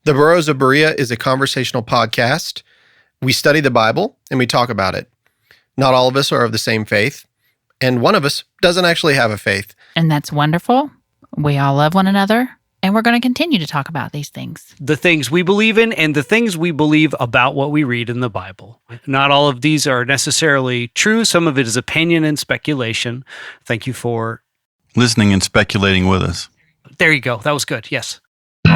The Burros of Berea is a conversational podcast. We study the Bible and we talk about it. Not all of us are of the same faith, and one of us doesn't actually have a faith. And that's wonderful. We all love one another, and we're going to continue to talk about these things. The things we believe in and the things we believe about what we read in the Bible. Not all of these are necessarily true. Some of it is opinion and speculation. Thank you for listening and speculating with us. There you go. That was good. Yes. You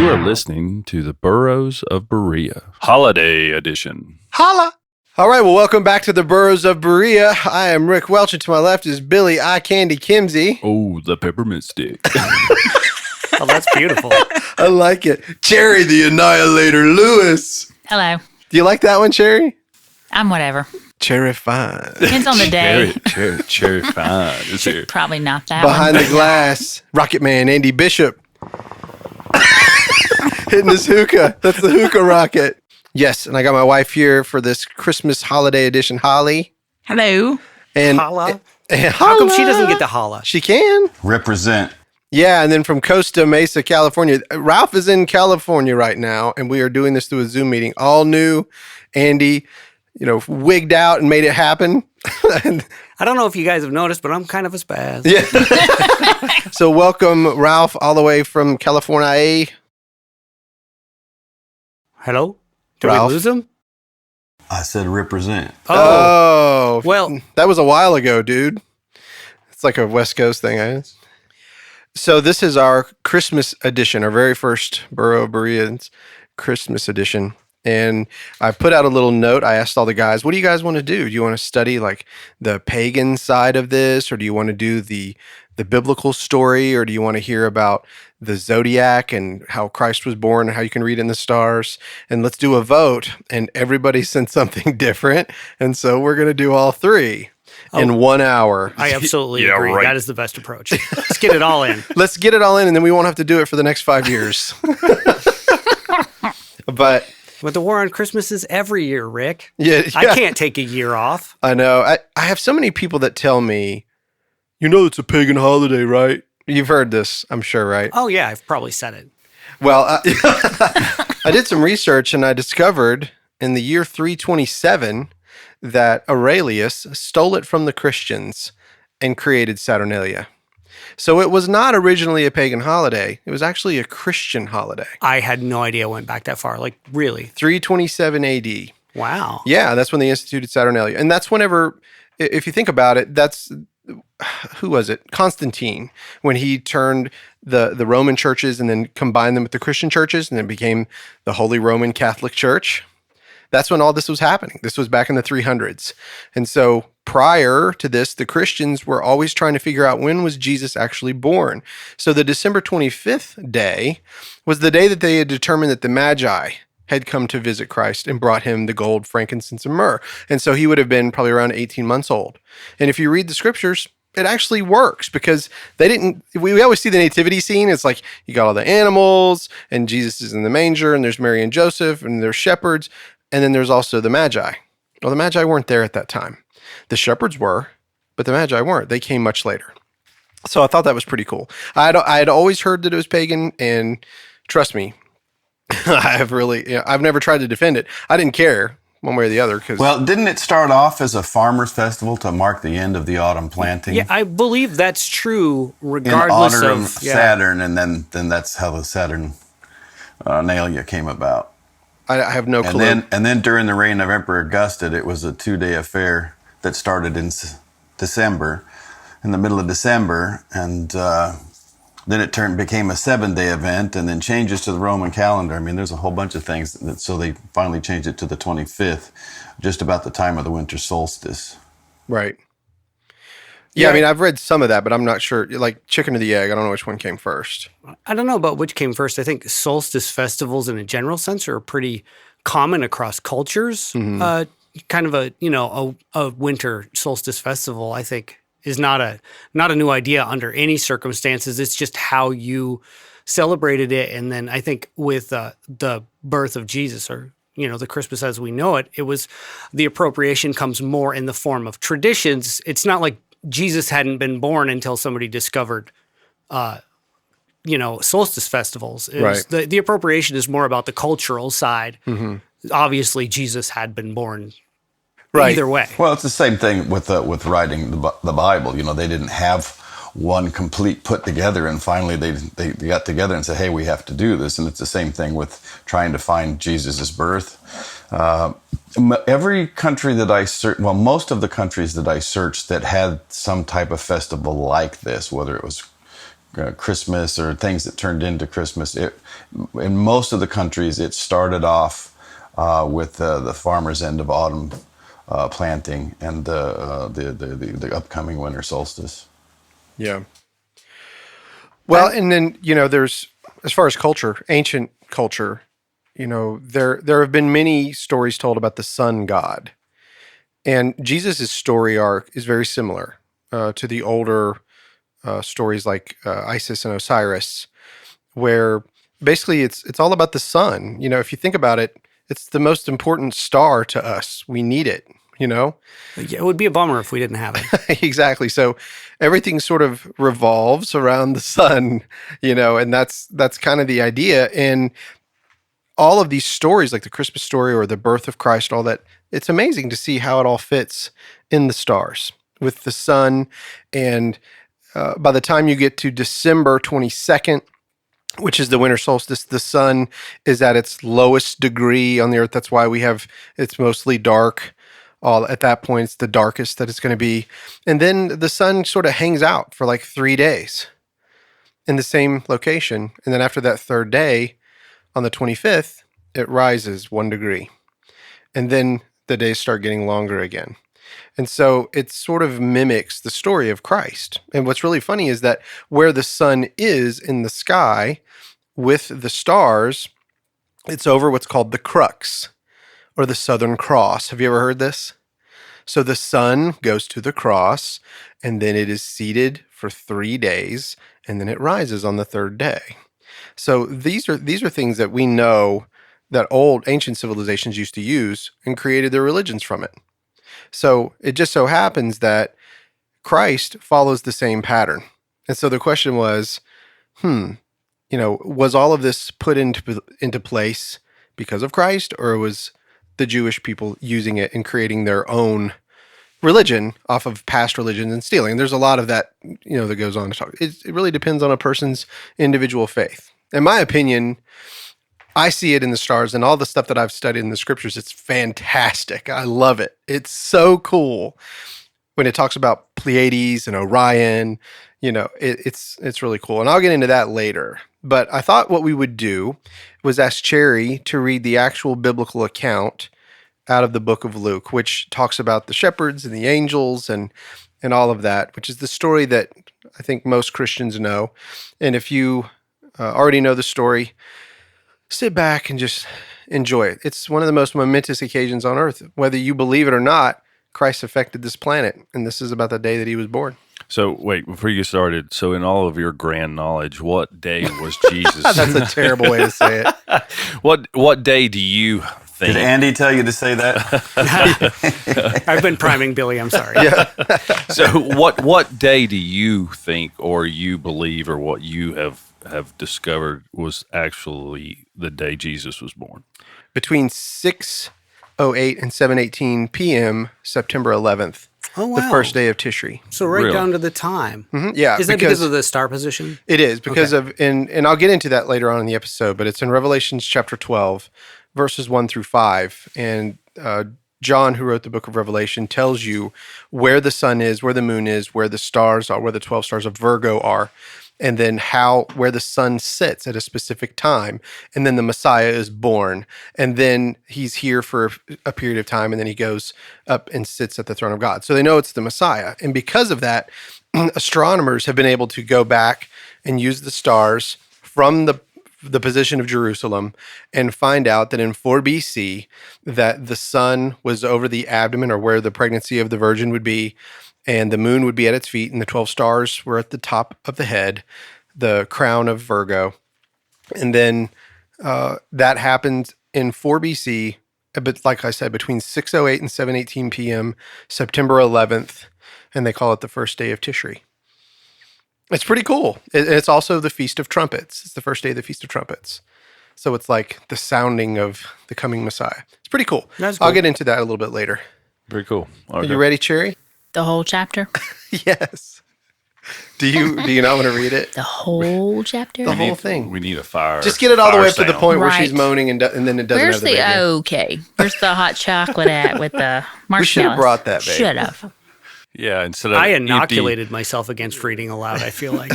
are listening to the Burros of Berea, Holiday Edition. Holla! All right, well, welcome back to the Burros of Berea. I am Rick Welch, and to my left is Billy Eye Candy Kimsey. Oh, the peppermint stick. Oh, that's beautiful. I like it. Cherrie the Annihilator Lewis. Hello. Do you like that one, Cherrie? I'm whatever. Cherrie fine. Depends on the day. Cherry fine is here. Probably not that Behind one. the glass, Rocket Man Andy Bishop. Hitting his hookah. That's the hookah rocket. Yes, and I got my wife here for this Christmas holiday edition, Holly. Hello. And Holla. and How come she doesn't get the holla? She can. Represent. Yeah, and then from Costa Mesa, California. Ralph is in California right now, and we are doing this through a Zoom meeting. All new. Andy, wigged out and made it happen. I don't know if you guys have noticed, but I'm kind of a spaz. Yeah. So welcome, Ralph, all the way from California. Hello? Did Ralph? we lose him? I said represent. Oh. Well, that was a while ago, dude. It's like a West Coast thing, I guess. So this is our Christmas edition, our very first Burro Bereans Christmas edition. And I put out a little note. I asked all the guys, what do you guys want to do? Do you want to study like the pagan side of this? Or do you want to do the biblical story? Or do you want to hear about the Zodiac and how Christ was born and how you can read in the stars? And let's do a vote. And everybody sent something different. And so we're going to do all three in 1 hour. I absolutely Yeah, agree. right. That is the best approach. Let's get it all in. Let's get it all in, and then we won't have to do it for the next 5 years. But the war on Christmas is every year, Rick. yeah, I can't take a year off. I know. I have so many people that tell me, it's a pagan holiday, right? You've heard this, I'm sure, right? Oh, yeah, I've probably said it. Well, I did some research, and I discovered in the year 327 that Aurelius stole it from the Christians and created Saturnalia. So it was not originally a pagan holiday. It was actually a Christian holiday. I had no idea it went back that far. Like, really? 327 AD. Wow. Yeah, that's when they instituted Saturnalia. And that's whenever, if you think about it, that's, who was it? Constantine, when he turned the Roman churches and then combined them with the Christian churches and then became the Holy Roman Catholic Church. That's when all this was happening. This was back in the 300s. And so prior to this, the Christians were always trying to figure out when was Jesus actually born. So the December 25th day was the day that they had determined that the Magi had come to visit Christ and brought him the gold, frankincense, and myrrh. And so he would have been probably around 18 months old. And if you read the scriptures, it actually works because we always see the nativity scene. It's like you got all the animals and Jesus is in the manger and there's Mary and Joseph and there's shepherds. And then there's also the Magi. Well, the Magi weren't there at that time. The shepherds were, but the Magi weren't. They came much later. So I thought that was pretty cool. I had always heard that it was pagan, and trust me, I've never tried to defend it. I didn't care one way or the other. Well, didn't it start off as a farmer's festival to mark the end of the autumn planting? Yeah, I believe that's true in regardless honor of of Saturn, and then that's how the Saturnalia came about. I have no clue. And then during the reign of Emperor Augustus, it was a 2-day affair that started in December, in the middle of December, and then it became a 7-day event, and then changes to the Roman calendar. I mean, there's a whole bunch of things, so they finally changed it to the 25th, just about the time of the winter solstice. Right. Yeah, I mean, I've read some of that, but I'm not sure. Like chicken or the egg, I don't know which one came first. I don't know about which came first. I think solstice festivals in a general sense are pretty common across cultures. Mm-hmm. Kind of a winter solstice festival, I think, is not a new idea under any circumstances. It's just how you celebrated it. And then I think with the birth of Jesus, or the Christmas as we know it, the appropriation comes more in the form of traditions. It's not like Jesus hadn't been born until somebody discovered solstice festivals. Right. The appropriation is more about the cultural side. Mm-hmm. Obviously, Jesus had been born Right. either way. Well, it's the same thing with writing the Bible. They didn't have one complete put together, and finally they got together and said, "Hey, we have to do this." And it's the same thing with trying to find Jesus' birth. Every country that I searched, well, most of the countries that I searched that had some type of festival like this, whether it was Christmas or things that turned into Christmas, in most of the countries it started off with the farmer's end of autumn planting and the upcoming winter solstice. Yeah. Well, and then, there's, as far as culture, ancient culture, there have been many stories told about the sun god. And Jesus' story arc is very similar to the older stories like Isis and Osiris, where basically it's all about the sun. If you think about it, it's the most important star to us. We need it, Yeah, it would be a bummer if we didn't have it. Exactly. So everything sort of revolves around the sun, and that's kind of the idea. And all of these stories, like the Christmas story or the birth of Christ, all that, it's amazing to see how it all fits in the stars with the sun. And by the time you get to December 22nd, which is the winter solstice, the sun is at its lowest degree on the earth. That's why it's mostly dark. At that point, it's the darkest that it's going to be. And then the sun sort of hangs out for like 3 days in the same location. And then after that third day, on the 25th, it rises 1 degree. And then the days start getting longer again. And so it sort of mimics the story of Christ. And what's really funny is that where the sun is in the sky with the stars, it's over what's called the crux or the Southern Cross. Have you ever heard this? So the sun goes to the cross, and then it is seated for 3 days, and then it rises on the third day. So these are things that we know that old ancient civilizations used to use and created their religions from it. So it just so happens that Christ follows the same pattern. And so the question was, was all of this put into place because of Christ, or was the Jewish people using it and creating their own religion off of past religions and stealing? There's a lot of that, that goes on to talk. It really depends on a person's individual faith. In my opinion, I see it in the stars and all the stuff that I've studied in the scriptures. It's fantastic. I love it. It's so cool when it talks about Pleiades and Orion. It's really cool. And I'll get into that later. But I thought what we would do was ask Cherrie to read the actual biblical account out of the book of Luke, which talks about the shepherds and the angels and all of that, which is the story that I think most Christians know. And if you already know the story, sit back and just enjoy it. It's one of the most momentous occasions on earth. Whether you believe it or not, Christ affected this planet, and this is about the day that he was born. So wait, before you get started, so in all of your grand knowledge, what day was Jesus? That's a terrible way to say it. What day do you think? Did Andy tell you to say that? I've been priming Billy. I'm sorry. Yeah. So what day do you think, or you believe, or what you have discovered was actually the day Jesus was born? Between 6:08 and 7:18 p.m., September 11th. Oh, wow. The first day of Tishri. So right Really? down to the time. Mm-hmm. Yeah. Is that because of the star position? It is because of, and I'll get into that later on in the episode, but it's in Revelations chapter 12, verses 1 through 5. And John, who wrote the book of Revelation, tells you where the sun is, where the moon is, where the stars are, where the 12 stars of Virgo are, and then where the sun sits at a specific time. And then the Messiah is born. And then he's here for a period of time, and then he goes up and sits at the throne of God. So they know it's the Messiah. And because of that, astronomers have been able to go back and use the stars from the position of Jerusalem and find out that in 4 BC, that the sun was over the abdomen, or where the pregnancy of the virgin would be, and the moon would be at its feet, and the 12 stars were at the top of the head, the crown of Virgo. And then that happened in 4 BC, but like I said, between 6:08 and 7:18 p.m., September 11th, and they call it the first day of Tishri. It's pretty cool. It's also the Feast of Trumpets. It's the first day of the Feast of Trumpets. So it's like the sounding of the coming Messiah. It's pretty cool. That's cool. I'll get into that a little bit later. Very cool. Are you ready, Cherrie? The whole chapter? Yes. Do you not want to read it? The whole chapter? The whole thing. We need a fire. Just get it all the way up to the sound. point where she's Right. moaning and then it doesn't Where's have the baby. okay? Where's the hot chocolate at with the marshmallows? We should have brought that, babe. Should have. Yeah, instead of I empty- inoculated myself against reading aloud, I feel like.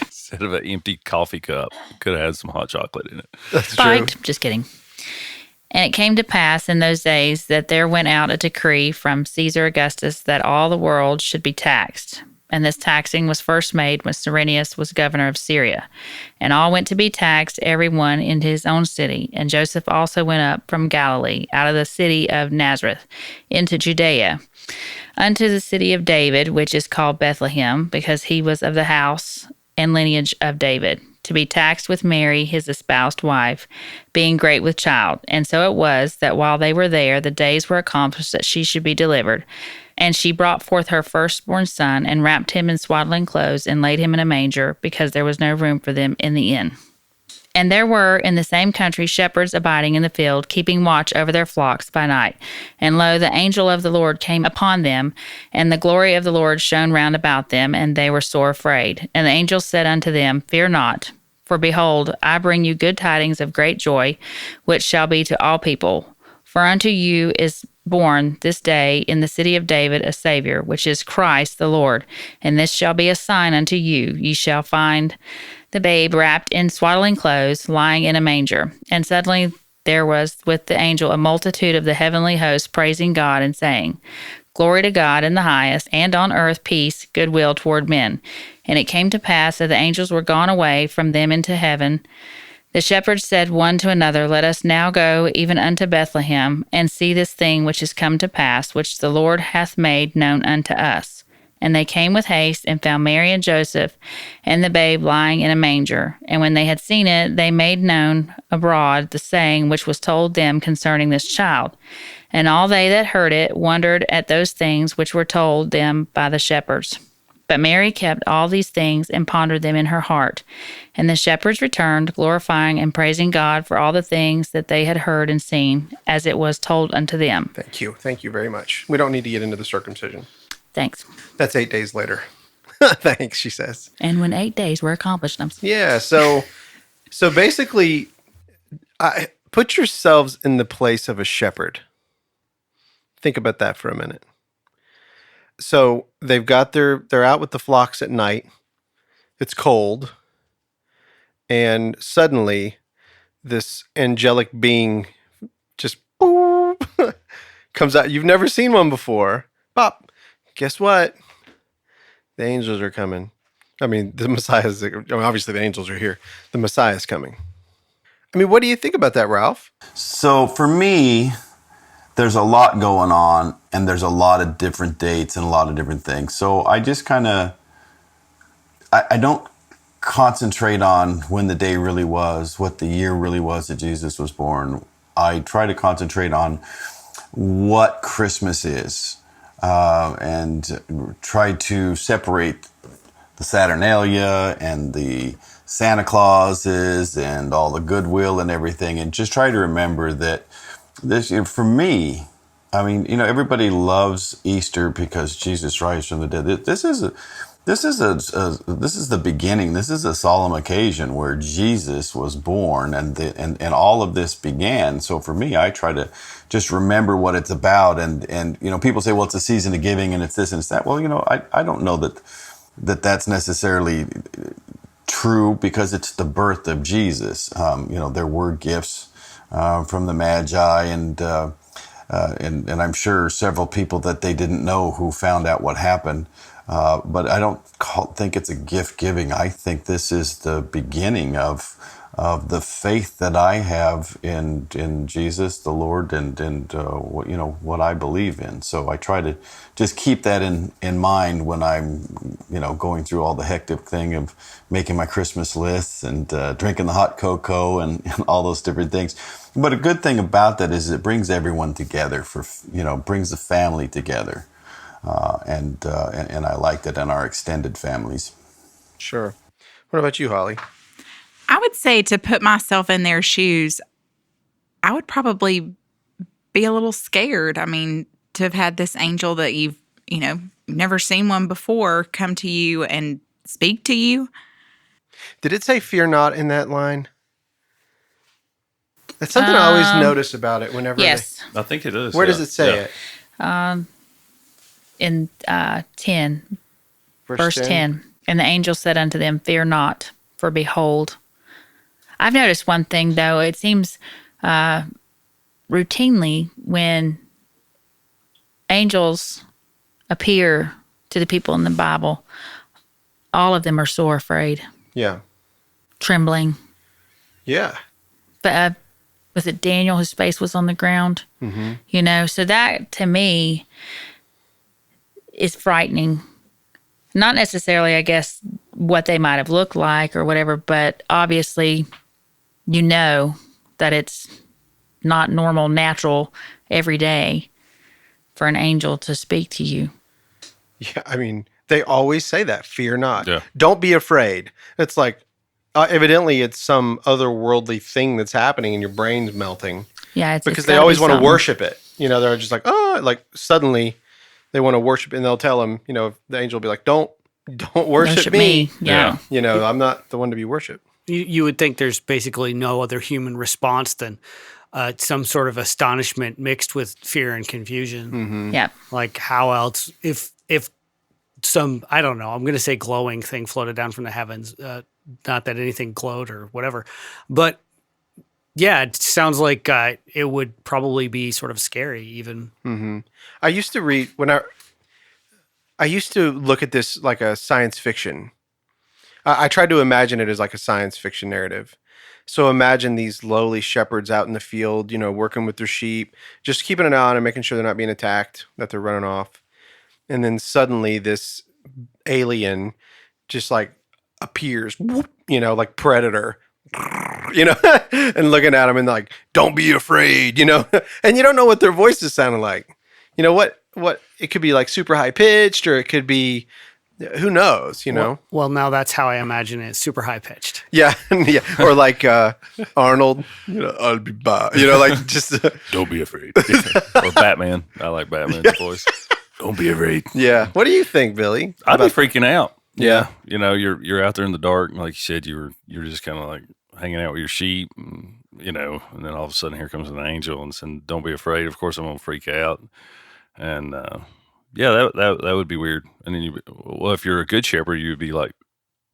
instead of an empty coffee cup, could have had some hot chocolate in it. That's true. Spiked. Just kidding. And it came to pass in those days that there went out a decree from Caesar Augustus that all the world should be taxed. And this taxing was first made when Cyrenius was governor of Syria. And all went to be taxed, every one into his own city. And Joseph also went up from Galilee, out of the city of Nazareth, into Judea, unto the city of David, which is called Bethlehem, because he was of the house and lineage of David, to be taxed with Mary, his espoused wife, being great with child. And so it was that while they were there, the days were accomplished that she should be delivered. And she brought forth her firstborn son, and wrapped him in swaddling clothes, and laid him in a manger, because there was no room for them in the inn. And there were in the same country shepherds abiding in the field, keeping watch over their flocks by night. And lo, the angel of the Lord came upon them, and the glory of the Lord shone round about them, and they were sore afraid. And the angel said unto them, Fear not, for behold, I bring you good tidings of great joy, which shall be to all people. For unto you is born this day in the city of David a Savior, which is Christ the Lord. And this shall be a sign unto you. Ye shall find the babe wrapped in swaddling clothes, lying in a manger. And suddenly there was with the angel a multitude of the heavenly host, praising God and saying, Glory to God in the highest, and on earth peace, goodwill toward men. And it came to pass that the angels were gone away from them into heaven. The shepherds said one to another, Let us now go even unto Bethlehem, and see this thing which is come to pass, which the Lord hath made known unto us. And they came with haste, and found Mary and Joseph, and the babe lying in a manger. And when they had seen it, they made known abroad the saying which was told them concerning this child. And all they that heard it wondered at those things which were told them by the shepherds. But Mary kept all these things, and pondered them in her heart. And the shepherds returned, glorifying and praising God for all the things that they had heard and seen, as it was told unto them. Thank you. Thank you very much. We don't need to get into the circumcision. Thanks. That's 8 days later. Thanks, she says. And when 8 days were accomplished, Yeah, so basically, put yourselves in the place of a shepherd. Think about that for a minute. So they've got they're out with the flocks at night. It's cold. And suddenly this angelic being just boop, comes out. You've never seen one before. Pop. Guess what? The angels are coming. I mean, the Messiah's, obviously the angels are here. The Messiah's coming. I mean, what do you think about that, Ralph? So for me, there's a lot going on, and there's a lot of different dates and a lot of different things. So I just kind of, I don't concentrate on when the day really was, what the year really was that Jesus was born. I try to concentrate on what Christmas is, and try to separate the Saturnalia and the Santa Clauses and all the goodwill and everything, and just try to remember that this, for me, I mean, everybody loves Easter because Jesus rise from the dead. This is the beginning. This is a solemn occasion where Jesus was born, and all of this began. So for me, I try to just remember what it's about. And people say, well, it's a season of giving, and it's this and it's that. Well, I don't know that's necessarily true, because it's the birth of Jesus. There were gifts from the Magi, and I'm sure several people that they didn't know who found out what happened. But I don't think it's a gift giving. I think this is the beginning of the faith that I have in Jesus, the Lord, and what I believe in. So I try to just keep that in mind when I'm going through all the hectic thing of making my Christmas lists and drinking the hot cocoa and all those different things. But a good thing about that is it brings everyone together, brings the family together. and I liked it in our extended families. Sure. What about you, Holly? I would say to put myself in their shoes, I would probably be a little scared. I mean, to have had this angel that you've never seen one before come to you and speak to you. Did it say "fear not" in that line? That's something I always notice about it. Whenever Yes. I think it is. where does it say it? In 10, verse 10? 10. And the angel said unto them, Fear not, for behold. I've noticed one thing, though. It seems routinely when angels appear to the people in the Bible, all of them are sore afraid, Yeah. trembling. Yeah. But was it Daniel whose face was on the ground? Mm-hmm. So that to me is frightening. Not necessarily, I guess, what they might have looked like or whatever, but obviously that it's not normal, natural, every day for an angel to speak to you. Yeah. I mean, they always say that. Fear not. Yeah. Don't be afraid. It's like, evidently it's some otherworldly thing that's happening and your brain's melting. Yeah, Because it's they gotta always be want to something. worship it. They're just like, oh, like suddenly they want to worship, and they'll tell him, the angel will be like, don't worship me. Yeah. I'm not the one to be worshipped. You would think there's basically no other human response than some sort of astonishment mixed with fear and confusion. Yeah. Like how else, if some, I don't know, I'm going to say glowing thing floated down from the heavens, not that anything glowed or whatever, but yeah, it sounds like it would probably be sort of scary even. I used to read I used to look at this like a science fiction. I tried to imagine it as like a science fiction narrative. So imagine these lowly shepherds out in the field, working with their sheep, just keeping an eye on them, making sure they're not being attacked, that they're running off. And then suddenly this alien just like appears, whoop, like Predator, and looking at them and like, don't be afraid, and you don't know what their voices sounded like. What it could be like super high pitched, or it could be, who knows, Well, now that's how I imagine it, super high pitched. Yeah. Yeah. Or like Arnold, I'll be back, like just, Don't be afraid. Or Batman. I like Batman's voice. Don't be afraid. yeah. What do you think, Billy? I'd be freaking out. Yeah. You're out there in the dark, and like you said, you're just kind of like hanging out with your sheep, and then all of a sudden here comes an angel and saying, "Don't be afraid." Of course, I'm gonna freak out, and that would be weird. And then if you're a good shepherd, you'd be like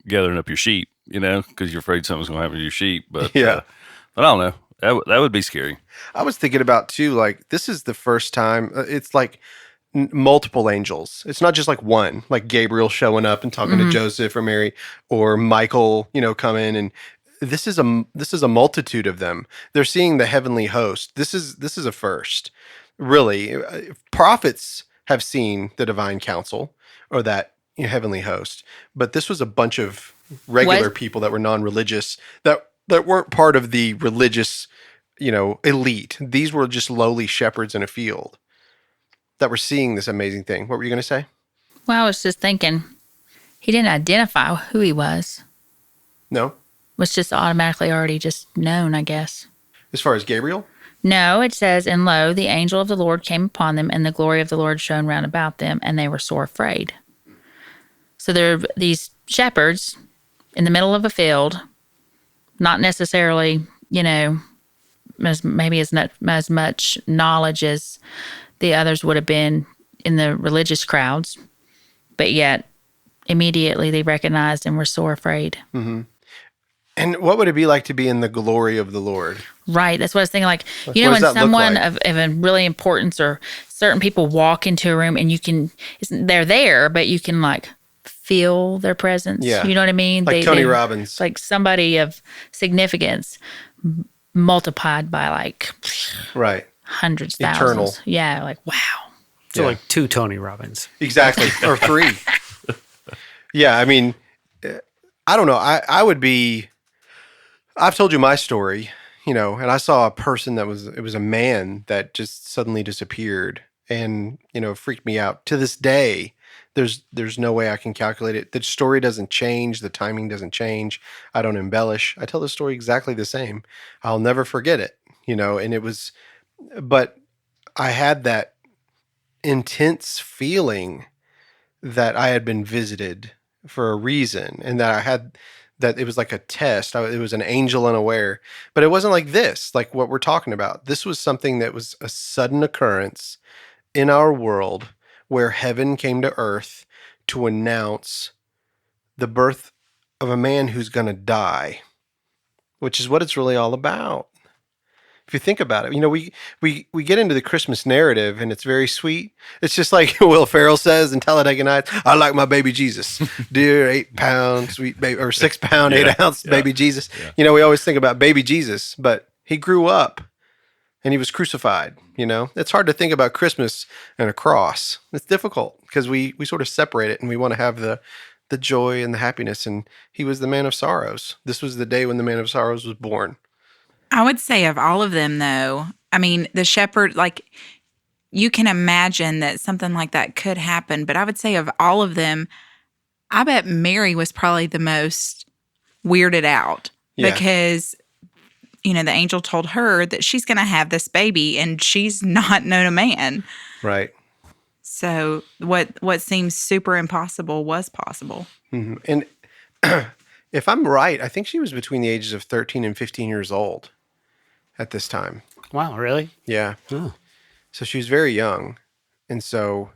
gathering up your sheep, because you're afraid something's gonna happen to your sheep. But Yeah. but I don't know. That would be scary. I was thinking about too, like this is the first time it's like multiple angels. It's not just like one, like Gabriel showing up and talking to Joseph or Mary, or Michael, coming, and this is a multitude of them. They're seeing the heavenly host. This is a first. Really, prophets have seen the divine council or that heavenly host, but this was a bunch of regular people that were non-religious that weren't part of the religious, elite. These were just lowly shepherds in a field that were seeing this amazing thing. What were you going to say? Well, I was just thinking, he didn't identify who he was. No? Was just automatically already just known, I guess. As far as Gabriel? No, it says, and lo, the angel of the Lord came upon them, and the glory of the Lord shone round about them, and they were sore afraid. So there are these shepherds in the middle of a field, not necessarily, as not as much knowledge as the others would have been in the religious crowds, but yet immediately they recognized and were sore afraid. Mm-hmm. And what would it be like to be in the glory of the Lord? Right. That's what I was thinking. Like, What when does that look someone like? of a really importance or certain people walk into a room and they're there, but you can like feel their presence. Yeah. You know what I mean? Like Tony Robbins. Like somebody of significance multiplied by like Right. hundreds, Eternal. thousands. Yeah. Like, wow. So Yeah. like 2 Tony Robbins. Exactly. Or 3. Yeah. I mean, I don't know. I've told you my story, and I saw a person it was a man that just suddenly disappeared and freaked me out. To this day, there's no way I can calculate it. The story doesn't change, the timing doesn't change. I don't embellish. I tell the story exactly the same. I'll never forget it, and it was, but I had that intense feeling that I had been visited for a reason, and that it was like a test. It was an angel unaware, but it wasn't like this, like what we're talking about. This was something that was a sudden occurrence in our world where heaven came to earth to announce the birth of a man who's going to die, which is what it's really all about. If you think about it, we get into the Christmas narrative and it's very sweet. It's just like Will Ferrell says in Talladega Nights, I like my baby Jesus, dear 8-pound sweet baby, or 6-pound, 8-ounce baby Jesus. Yeah. We always think about baby Jesus, but he grew up and he was crucified. It's hard to think about Christmas and a cross. It's difficult because we sort of separate it and we want to have the joy and the happiness. And he was the man of sorrows. This was the day when the man of sorrows was born. I would say of all of them, though, I mean, the shepherd, like, you can imagine that something like that could happen. But I would say of all of them, I bet Mary was probably the most weirded out because, the angel told her that she's going to have this baby and she's not known a man. Right. So what seems super impossible was possible. Mm-hmm. And if I'm right, I think she was between the ages of 13 and 15 years old at this time. Wow, really? Yeah. Oh. So she was very young. And so,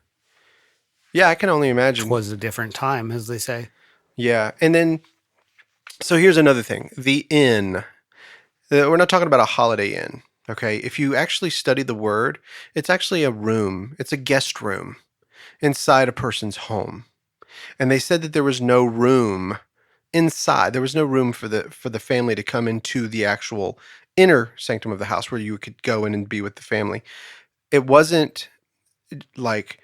I can only imagine. It was a different time, as they say. Yeah. And then, so here's another thing. The inn. We're not talking about a Holiday Inn, okay? If you actually study the word, it's actually a room. It's a guest room inside a person's home. And they said that there was no room inside. There was no room for the family to come into the actual inner sanctum of the house where you could go in and be with the family. It wasn't like,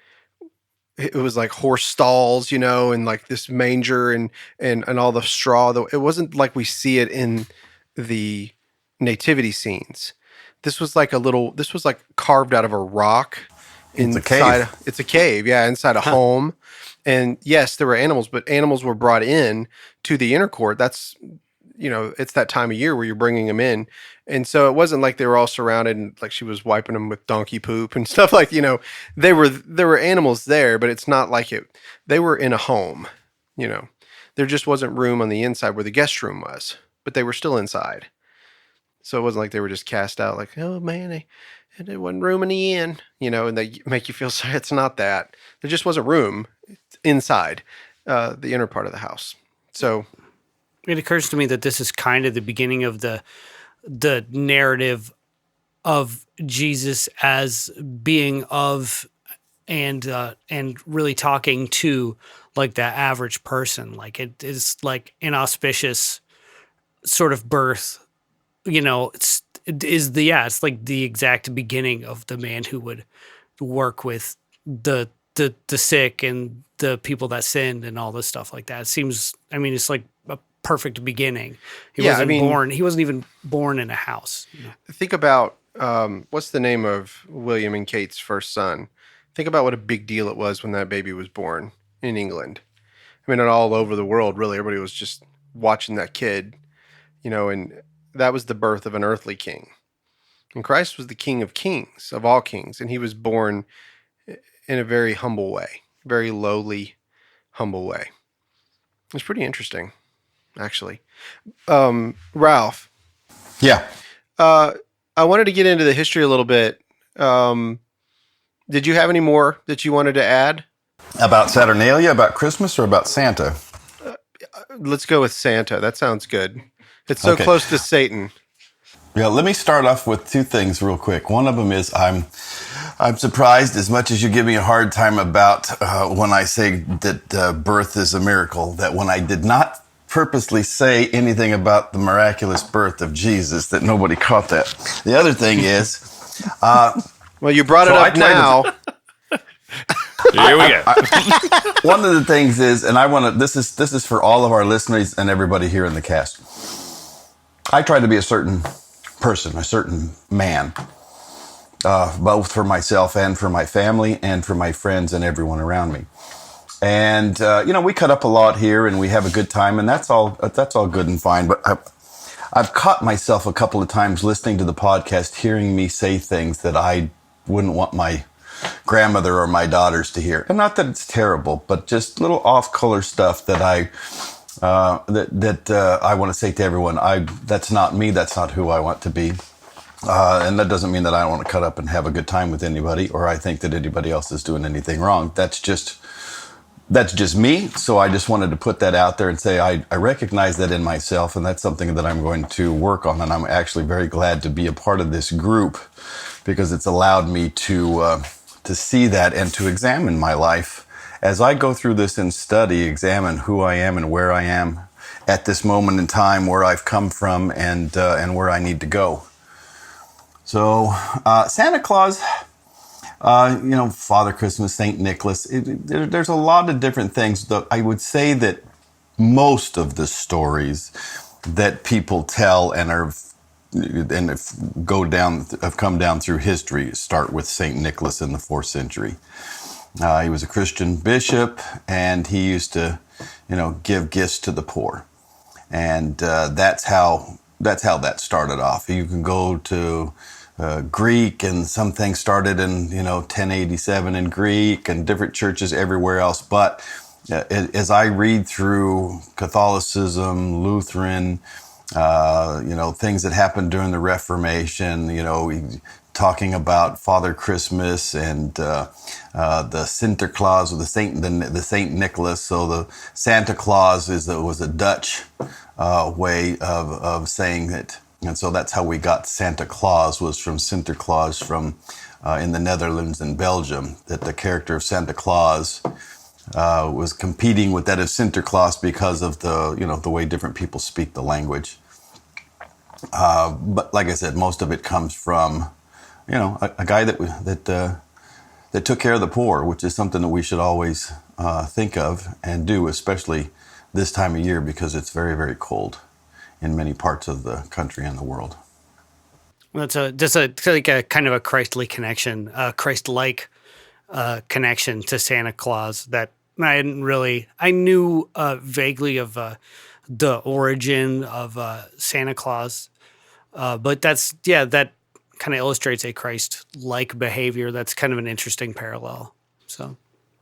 it was like horse stalls, and like this manger and all the straw. It wasn't like we see it in the nativity scenes. This was like carved out of a rock. It's a cave. It's a cave, inside a home. And yes, there were animals, but animals were brought in to the inner court. That's, it's that time of year where you're bringing them in. And so it wasn't like they were all surrounded and like she was wiping them with donkey poop and stuff like, there were animals there, but it's not like they were in a home, there just wasn't room on the inside where the guest room was, but they were still inside. So it wasn't like they were just cast out like, oh man, there wasn't room in the inn, and they make you feel sorry. It's not that. There just wasn't room inside the inner part of the house. So it occurs to me that this is kind of the beginning of the narrative of Jesus as being of and really talking to like the average person. Like it is like an auspicious sort of birth. It's like the exact beginning of the man who would work with the sick and the people that sinned and all this stuff like that. It seems, it's like a perfect beginning. He wasn't even born in a house. Think about, what's the name of William and Kate's first son? Think about what a big deal it was when that baby was born in England. And all over the world, really, everybody was just watching that kid, and that was the birth of an earthly king. And Christ was the King of kings, of all kings. And he was born in a very humble way, very lowly, humble way. It's pretty interesting, actually. Ralph. Yeah. I wanted to get into the history a little bit. Did you have any more that you wanted to add? About Saturnalia, about Christmas, or about Santa? Let's go with Santa. That sounds good. It's so close to Satan. Yeah, let me start off with two things real quick. One of them is I'm surprised, as much as you give me a hard time about when I say that birth is a miracle, that when I did not purposely say anything about the miraculous birth of Jesus, that nobody caught that. The other thing is... well, you brought it up now. Here we go. One of the things is, and I want to, this is for all of our listeners and everybody here in the cast. I try to be a certain person, a certain man. both for myself and for my family and for my friends and everyone around me. And, we cut up a lot here and we have a good time, and that's all good and fine. But I've caught myself a couple of times listening to the podcast, hearing me say things that I wouldn't want my grandmother or my daughters to hear. And not that it's terrible, but just little off-color stuff that I want to say to everyone. That's not me. That's not who I want to be. And that doesn't mean that I don't want to cut up and have a good time with anybody, or I think that anybody else is doing anything wrong. That's just me. So I just wanted to put that out there and say I recognize that in myself, and that's something that I'm going to work on. And I'm actually very glad to be a part of this group, because it's allowed me to see that and to examine my life as I go through this and examine who I am and where I am at this moment in time, where I've come from, and where I need to go. So Santa Claus, Father Christmas, Saint Nicholas, there's a lot of different things. I would say that most of the stories that people tell and have come down through history start with Saint Nicholas in the 4th century. He was a Christian bishop, and he used to, give gifts to the poor, and that's how that started off. You can go to Greek, and some things started in 1087 in Greek, and different churches everywhere else. But as I read through Catholicism, Lutheran, things that happened during the Reformation, talking about Father Christmas and the Sinterklaas, or the Saint Nicholas. So the Santa Claus was a Dutch way of saying it. And so that's how we got Santa Claus, was from Sinterklaas, from in the Netherlands and Belgium, that the character of Santa Claus was competing with that of Sinterklaas because of the way different people speak the language. But like I said, most of it comes from, a guy that took care of the poor, which is something that we should always think of and do, especially this time of year, because it's very, very cold in many parts of the country and the world. Well, that's a kind of a Christ-like connection, connection to Santa Claus that I knew vaguely of the origin of Santa Claus, but that kind of illustrates a Christ-like behavior. That's kind of an interesting parallel. So,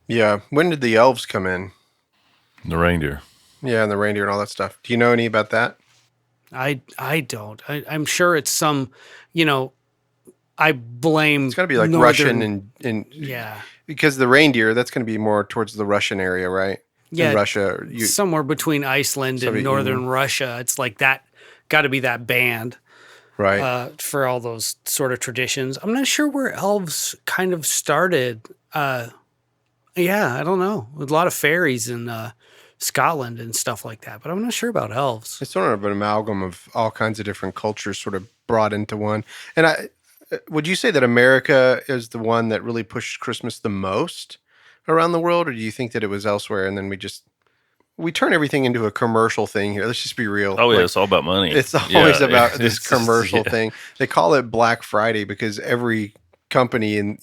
yeah. When did the elves come in? The reindeer. Yeah, and the reindeer and all that stuff. Do you know any about that? I don't. I'm sure it's some, I blame. It's got to be like Russian and yeah, because the reindeer, that's going to be more towards the Russian area, right? Yeah, in Russia, somewhere between Iceland and northern Russia. It's like that. Got to be that band, right? For all those sort of traditions. I'm not sure where elves kind of started. Yeah, I don't know. With a lot of fairies in Scotland and stuff like that, but I'm not sure about elves. It's sort of an amalgam of all kinds of different cultures sort of brought into one. And would you say that America is the one that really pushed Christmas the most around the world, or do you think that it was elsewhere and then we turn everything into a commercial thing here? Let's just be real. Oh, yeah, it's all about money. It's always about this commercial thing. They call it Black Friday because every company and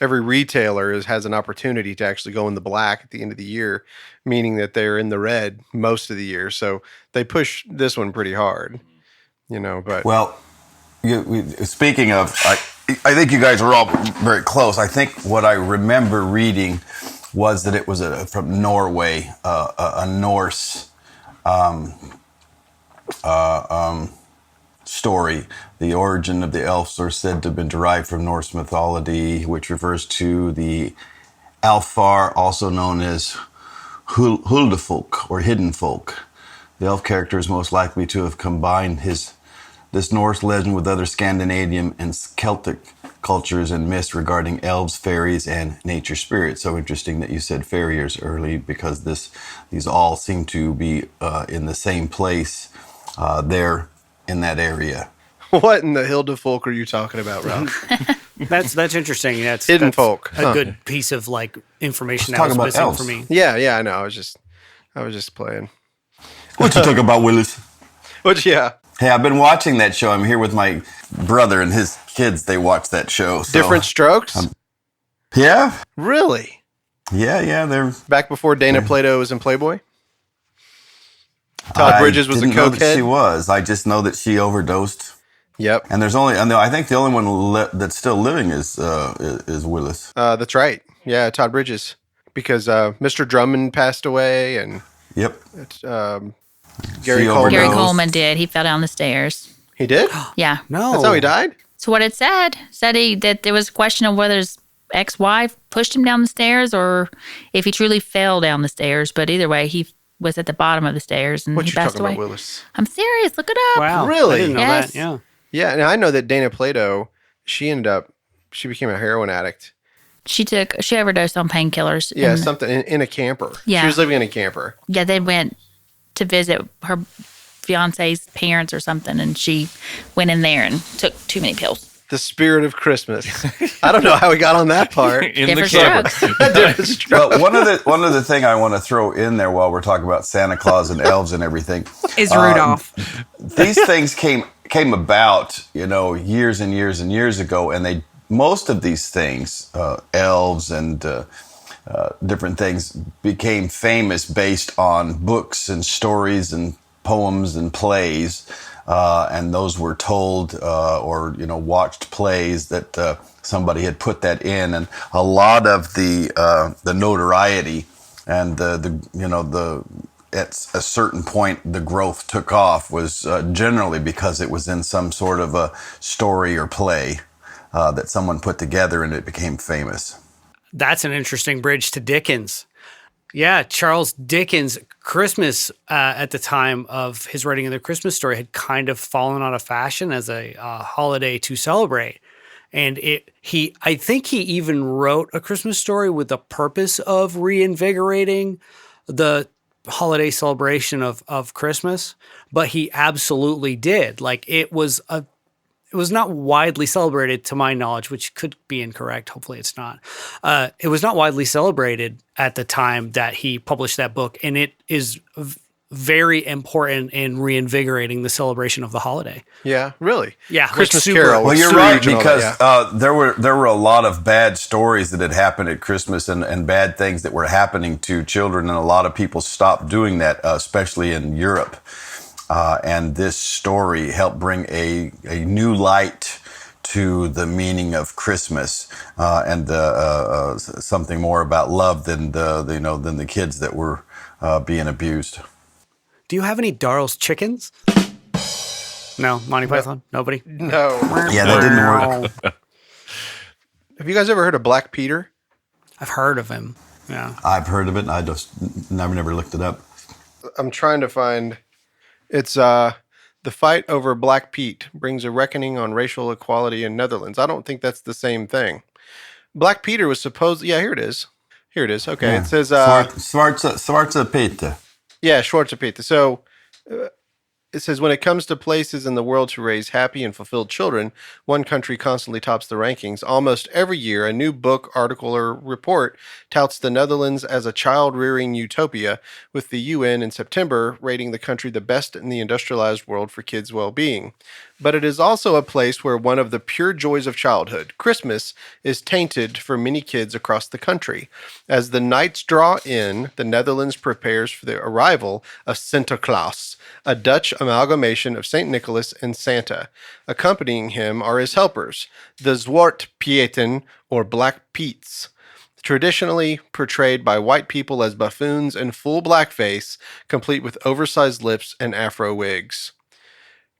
every retailer has an opportunity to actually go in the black at the end of the year, meaning that they're in the red most of the year. So they push this one pretty hard, but speaking of, I think you guys are all very close. I think what I remember reading was that it was from Norway, a Norse story. The origin of the elves are said to have been derived from Norse mythology, which refers to the Alfar, also known as Huldefolk or hidden folk. The elf character is most likely to have combined this Norse legend with other Scandinavian and Celtic cultures and myths regarding elves, fairies, and nature spirits. So interesting that you said farriers early, because these all seem to be in the same place there in that area. What in the Hildefolk are you talking about, Ralph? That's interesting. That's hidden folk. A good piece of information that was missing for me. Yeah, I know. I was just playing. What you talking about, Willis? Yeah. Hey, I've been watching that show. I'm here with my brother and his kids, they watch that show. So, Different Strokes? yeah. Really? Yeah, they're... Back before Dana Plato was in Playboy? Todd Bridges was a I didn't know that she cokehead? was. I just know that she overdosed. Yep. And I think the only one that's still living is Willis. That's right. Yeah, Todd Bridges. Because Mr. Drummond passed away, and Yep. Gary She Coleman. overdosed. Gary Coleman did. He fell down the stairs. He did? Yeah. No. That's how he died? So what it said that there was a question of whether his ex-wife pushed him down the stairs or if he truly fell down the stairs. But either way, he was at the bottom of the stairs and What he you passed talking away. about, Willis? I'm serious. Look it up. Wow. Really? I didn't know Yes. that. Yeah. Yeah, and I know that Dana Plato, she became a heroin addict. She overdosed on painkillers. Yeah, and- something in a camper. Yeah. She was living in a camper. Yeah, they went to visit her fiance's parents or something, and she went in there and took too many pills. The spirit of Christmas. I don't know how we got on that part. In the Different camper. strokes. Different stroke. But one of the thing I want to throw in there while we're talking about Santa Claus and elves and everything Is Rudolph. these things came about, years and years and years ago, and most of these things, elves and different things, became famous based on books and stories and poems and plays, and those were told or watched plays that somebody had put that in, and a lot of the notoriety and at a certain point, the growth took off was generally because it was in some sort of a story or play that someone put together and it became famous. That's an interesting bridge to Dickens. Yeah, Charles Dickens' Christmas at the time of his writing of the Christmas story had kind of fallen out of fashion as a holiday to celebrate. And I think he even wrote A Christmas Story with the purpose of reinvigorating the holiday celebration of Christmas, but he absolutely did. Like it was not widely celebrated to my knowledge, which could be incorrect. Hopefully it's not. It was not widely celebrated at the time that he published that book. And it is very important in reinvigorating the celebration of the holiday. Yeah, really. Yeah. Christmas super- Carol. Well, you're Scrooge right, and all because that, there were a lot of bad stories that had happened at Christmas and bad things that were happening to children, and a lot of people stopped doing that, especially in Europe. And this story helped bring a new light to the meaning of Christmas and something more about love than the kids that were being abused. Do you have any Darrell's chickens? No, Monty Python? Nobody? No. Yeah, that didn't work. Have you guys ever heard of Black Peter? I've heard of him. Yeah. I've heard of it. I just never looked it up. I'm trying to find. It's the fight over Black Pete brings a reckoning on racial equality in Netherlands. I don't think that's the same thing. Black Peter was supposed. Yeah, here it is. Here it is. Okay, Yeah. it says. Schwarze Peter. Yeah, Schwarze Peter. So it says, when it comes to places in the world to raise happy and fulfilled children, one country constantly tops the rankings. Almost every year, a new book, article, or report touts the Netherlands as a child-rearing utopia, with the UN in September rating the country the best in the industrialized world for kids' well-being. But it is also a place where one of the pure joys of childhood, Christmas, is tainted for many kids across the country. As the nights draw in, the Netherlands prepares for the arrival of Sinterklaas, a Dutch amalgamation of St. Nicholas and Santa. Accompanying him are his helpers, the Zwarte Pieten, or Black Peets, traditionally portrayed by white people as buffoons in full blackface, complete with oversized lips and afro wigs.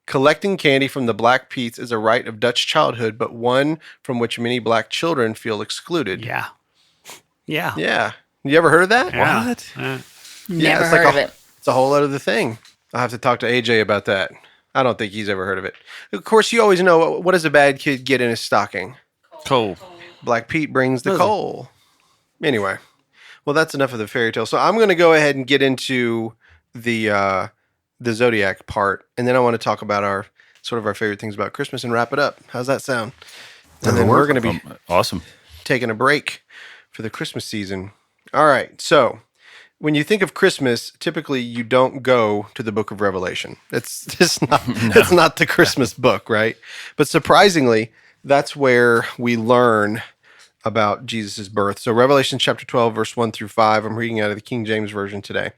Collecting candy from the Black Peets is a rite of Dutch childhood, but one from which many black children feel excluded. Yeah. Yeah. Yeah. You ever heard of that? Yeah. What? Yeah. Never it's heard like of it. It's a whole other thing. I'll have to talk to AJ about that. I don't think he's ever heard of it. Of course, you always know, what does a bad kid get in his stocking? Cool. Black Pete brings the coal. Anyway, well, that's enough of the fairy tale. So I'm going to go ahead and get into the Zodiac part, and then I want to talk about our favorite things about Christmas and wrap it up. How's that sound? And then we're going to be Awesome. taking a break for the Christmas season. All right, so when you think of Christmas, typically you don't go to the book of Revelation. It's just not, it's not the Christmas book, right? But surprisingly, that's where we learn about Jesus' birth. So Revelation chapter 12, verse 1 through 5, I'm reading out of the King James Version today.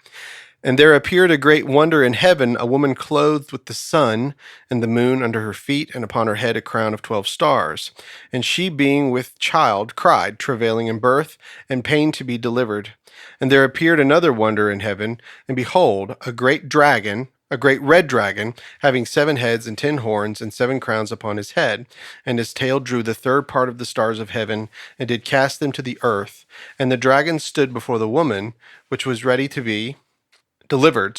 And there appeared a great wonder in heaven, a woman clothed with the sun and the moon under her feet, and upon her head a crown of 12 stars. And she, being with child, cried, travailing in birth, and pain to be delivered. And there appeared another wonder in heaven, and behold, a great red dragon, having 7 heads and 10 horns, and 7 crowns upon his head. And his tail drew the third part of the stars of heaven, and did cast them to the earth. And the dragon stood before the woman, which was ready to be delivered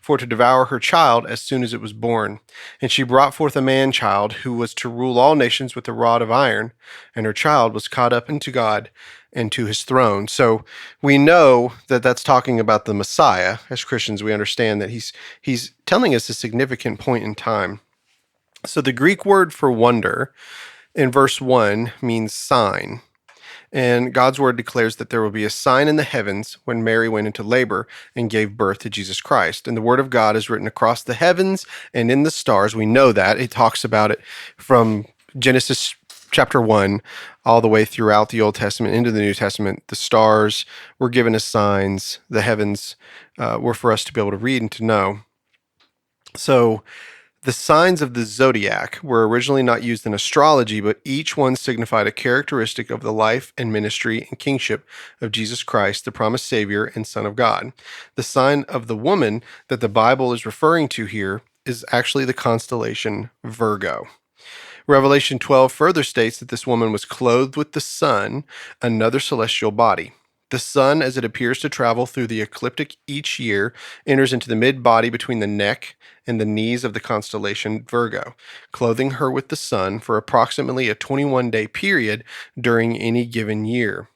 for to devour her child as soon as it was born. And she brought forth a man-child who was to rule all nations with a rod of iron, and her child was caught up into God and to his throne. So we know that that's talking about the Messiah. As Christians, we understand that he's telling us a significant point in time. So the Greek word for wonder in verse 1 means sign. And God's word declares that there will be a sign in the heavens when Mary went into labor and gave birth to Jesus Christ. And the word of God is written across the heavens and in the stars. We know that. It talks about it from Genesis chapter 1 all the way throughout the Old Testament into the New Testament. The stars were given as signs. The heavens were for us to be able to read and to know. So the signs of the Zodiac were originally not used in astrology, but each one signified a characteristic of the life and ministry and kingship of Jesus Christ, the promised Savior and Son of God. The sign of the woman that the Bible is referring to here is actually the constellation Virgo. Revelation 12 further states that this woman was clothed with the sun, another celestial body. The sun, as it appears to travel through the ecliptic each year, enters into the mid-body between the neck and the knees of the constellation Virgo, clothing her with the sun for approximately a 21-day period during any given year.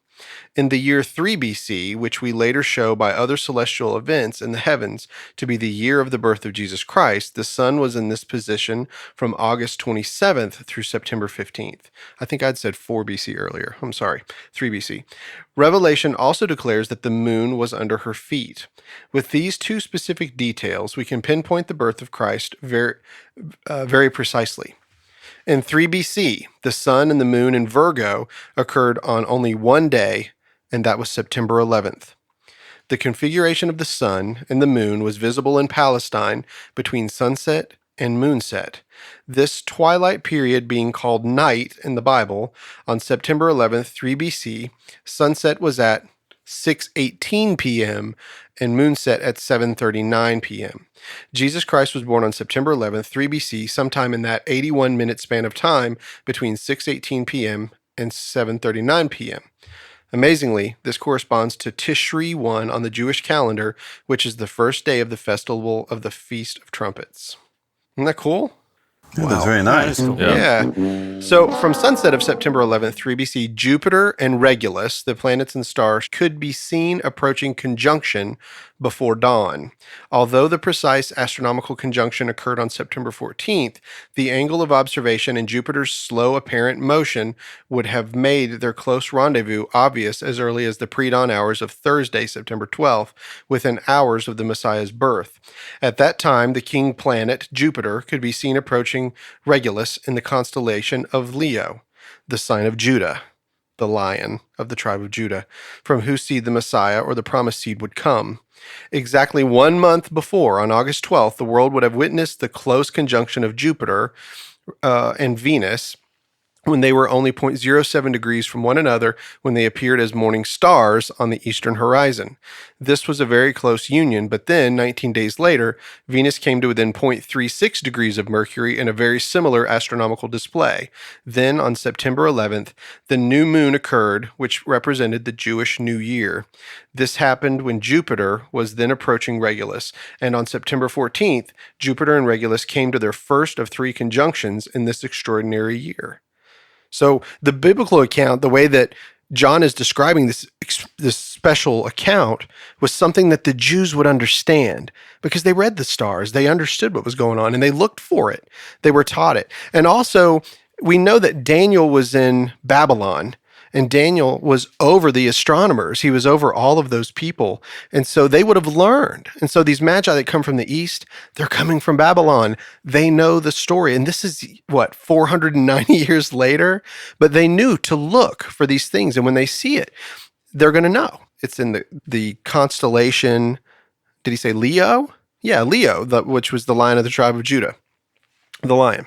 In the year 3 BC, which we later show by other celestial events in the heavens to be the year of the birth of Jesus Christ, the sun was in this position from August 27th through September 15th. I think I'd said 4 BC earlier. I'm sorry, 3 BC. Revelation also declares that the moon was under her feet. With these two specific details, we can pinpoint the birth of Christ very precisely. In 3 BC, the sun and the moon in Virgo occurred on only one day, and that was September 11th. The configuration of the sun and the moon was visible in Palestine between sunset and moonset. This twilight period being called night in the Bible, on September 11th, 3 BC, sunset was at 6:18 p.m. and moonset at 7:39 p.m. Jesus Christ was born on September 11th, 3 BC, sometime in that 81-minute span of time between 6:18 p.m. and 7:39 p.m. Amazingly, this corresponds to Tishri 1 on the Jewish calendar, which is the first day of the festival of the Feast of Trumpets. Isn't that cool? Wow. That's very nice. That is cool. Yeah. So from sunset of September 11th, 3 BC, Jupiter and Regulus, the planets and stars, could be seen approaching conjunction before dawn. Although the precise astronomical conjunction occurred on September 14th, the angle of observation and Jupiter's slow apparent motion would have made their close rendezvous obvious as early as the pre-dawn hours of Thursday, September 12th, within hours of the Messiah's birth. At that time, the king planet, Jupiter, could be seen approaching Regulus in the constellation of Leo, the sign of Judah, the lion of the tribe of Judah, from whose seed the Messiah or the promised seed would come. Exactly 1 month before, on August 12th, the world would have witnessed the close conjunction of Jupiter and Venus when they were only 0.07 degrees from one another when they appeared as morning stars on the eastern horizon. This was a very close union, but then, 19 days later, Venus came to within 0.36 degrees of Mercury in a very similar astronomical display. Then, on September 11th, the new moon occurred, which represented the Jewish New Year. This happened when Jupiter was then approaching Regulus, and on September 14th, Jupiter and Regulus came to their first of 3 conjunctions in this extraordinary year. So the biblical account, the way that John is describing this special account, was something that the Jews would understand because they read the stars. They understood what was going on and they looked for it. They were taught it. And also, we know that Daniel was in Babylon And Daniel was over the astronomers. He was over all of those people. And so they would have learned. And so these magi that come from the east, they're coming from Babylon. They know the story. And this is, 490 years later? But they knew to look for these things. And when they see it, they're going to know. It's in the constellation. Did he say Leo? Yeah, Leo, which was the lion of the tribe of Judah. The lion.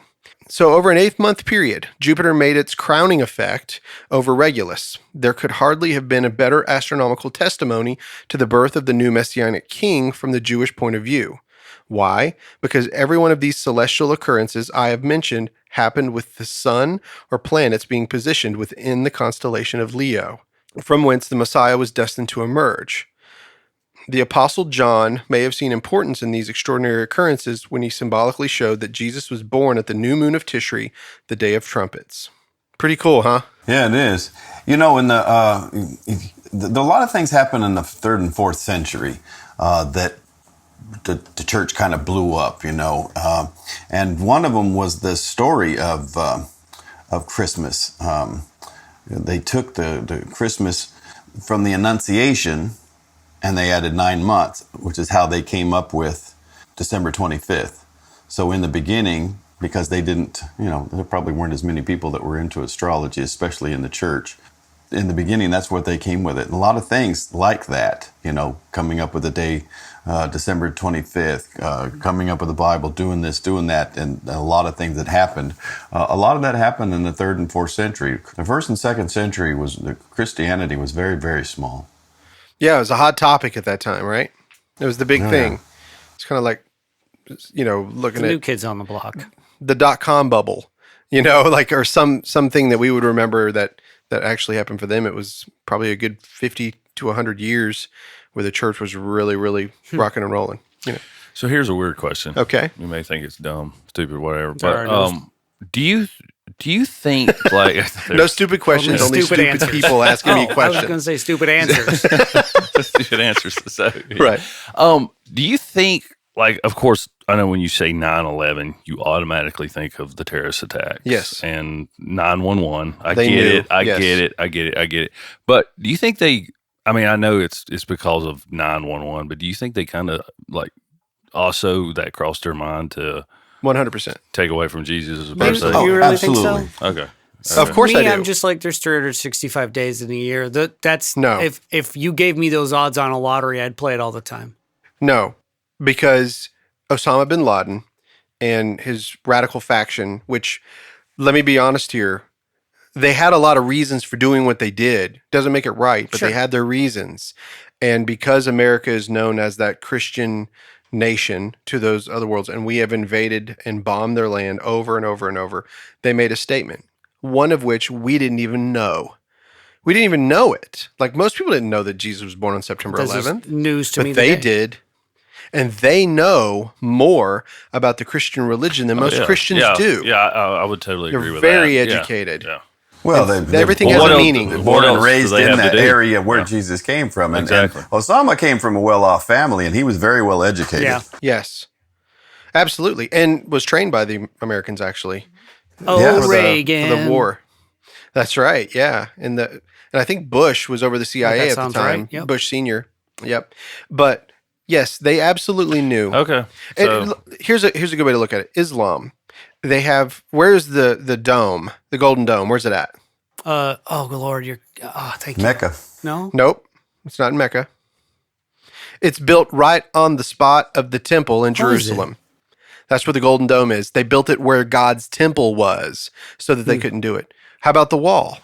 So over an 8-month period, Jupiter made its crowning effect over Regulus. There could hardly have been a better astronomical testimony to the birth of the new messianic king from the Jewish point of view. Why? Because every one of these celestial occurrences I have mentioned happened with the sun or planets being positioned within the constellation of Leo, from whence the Messiah was destined to emerge. The Apostle John may have seen importance in these extraordinary occurrences when he symbolically showed that Jesus was born at the new moon of Tishri, the day of trumpets. Pretty cool, huh? Yeah, it is. In a lot of things happen in the 3rd and 4th century that the church kind of blew up, and one of them was the story of Christmas. They took the Christmas from the Annunciation, and they added 9 months, which is how they came up with December 25th. So in the beginning, because they didn't, there probably weren't as many people that were into astrology, especially in the church. In the beginning, that's what they came with it. And a lot of things like that, coming up with the day, December 25th, coming up with the Bible, doing this, doing that, and a lot of things that happened. A lot of that happened in the 3rd and 4th century. The 1st and 2nd century Christianity was very, very small. Yeah, it was a hot topic at that time, right? It was the big thing. It's kind of like, looking The at new kids on the block. the .com bubble, or something that we would remember that actually happened for them. It was probably a good 50 to 100 years where the church was really, really rocking and rolling. So here's a weird question. Okay. You may think it's dumb, stupid, whatever. Sorry, But do you think like No stupid questions, only stupid answers. people asking me I was questions. going to say stupid answers. stupid answers? So, yeah. Right. Do you think, like, of course, I know when you say 9/11, you automatically think of the terrorist attack. Yes. And 911. They knew. I Yes. get it. But do you think I know it's because of 911, but do you think they kind of like also that crossed their mind to 100%. take away from Jesus' You birthday? really absolutely. think so? Okay. Of course Me, I do. I'm just like, there's 365 days in a year. That's No. If you gave me those odds on a lottery, I'd play it all the time. No, because Osama bin Laden and his radical faction, which, let me be honest here, they had a lot of reasons for doing what they did. Doesn't make it right, but Sure. they had their reasons. And because America is known as that Christian nation to those other worlds, and we have invaded and bombed their land over and over and over, they made a statement, one of which we didn't even know. We didn't even know it. Like, most people didn't know that Jesus was born on September That's just 11th. news to But me. they today. did. And they know more about the Christian religion than most Christians do. Yeah, I would totally They're agree with very that. Yeah, educated. Yeah. Well, Everything they're has what a else- meaning. what born and else do raised they in have to that do? area where Yeah. Jesus came from. And Exactly. Osama came from a well-off family, and he was very well educated. Yeah. Yes, absolutely. And was trained by the Americans, actually. Oh, Yeah. for Reagan. the war. That's right. Yeah. And I think Bush was over the CIA That at the sounds time. right. Yep. Bush Senior. Yep. But yes, they absolutely knew. Okay. And So, here's a good way to look at it. Islam. They have, where's the dome, the golden dome? Where's it at? Oh, Lord, thank you. Mecca. No? Nope. It's not in Mecca. It's built right on the spot of the temple in Oh, is it? Jerusalem. That's where the golden dome is. They built it where God's temple was so that they couldn't do it. How about the wall?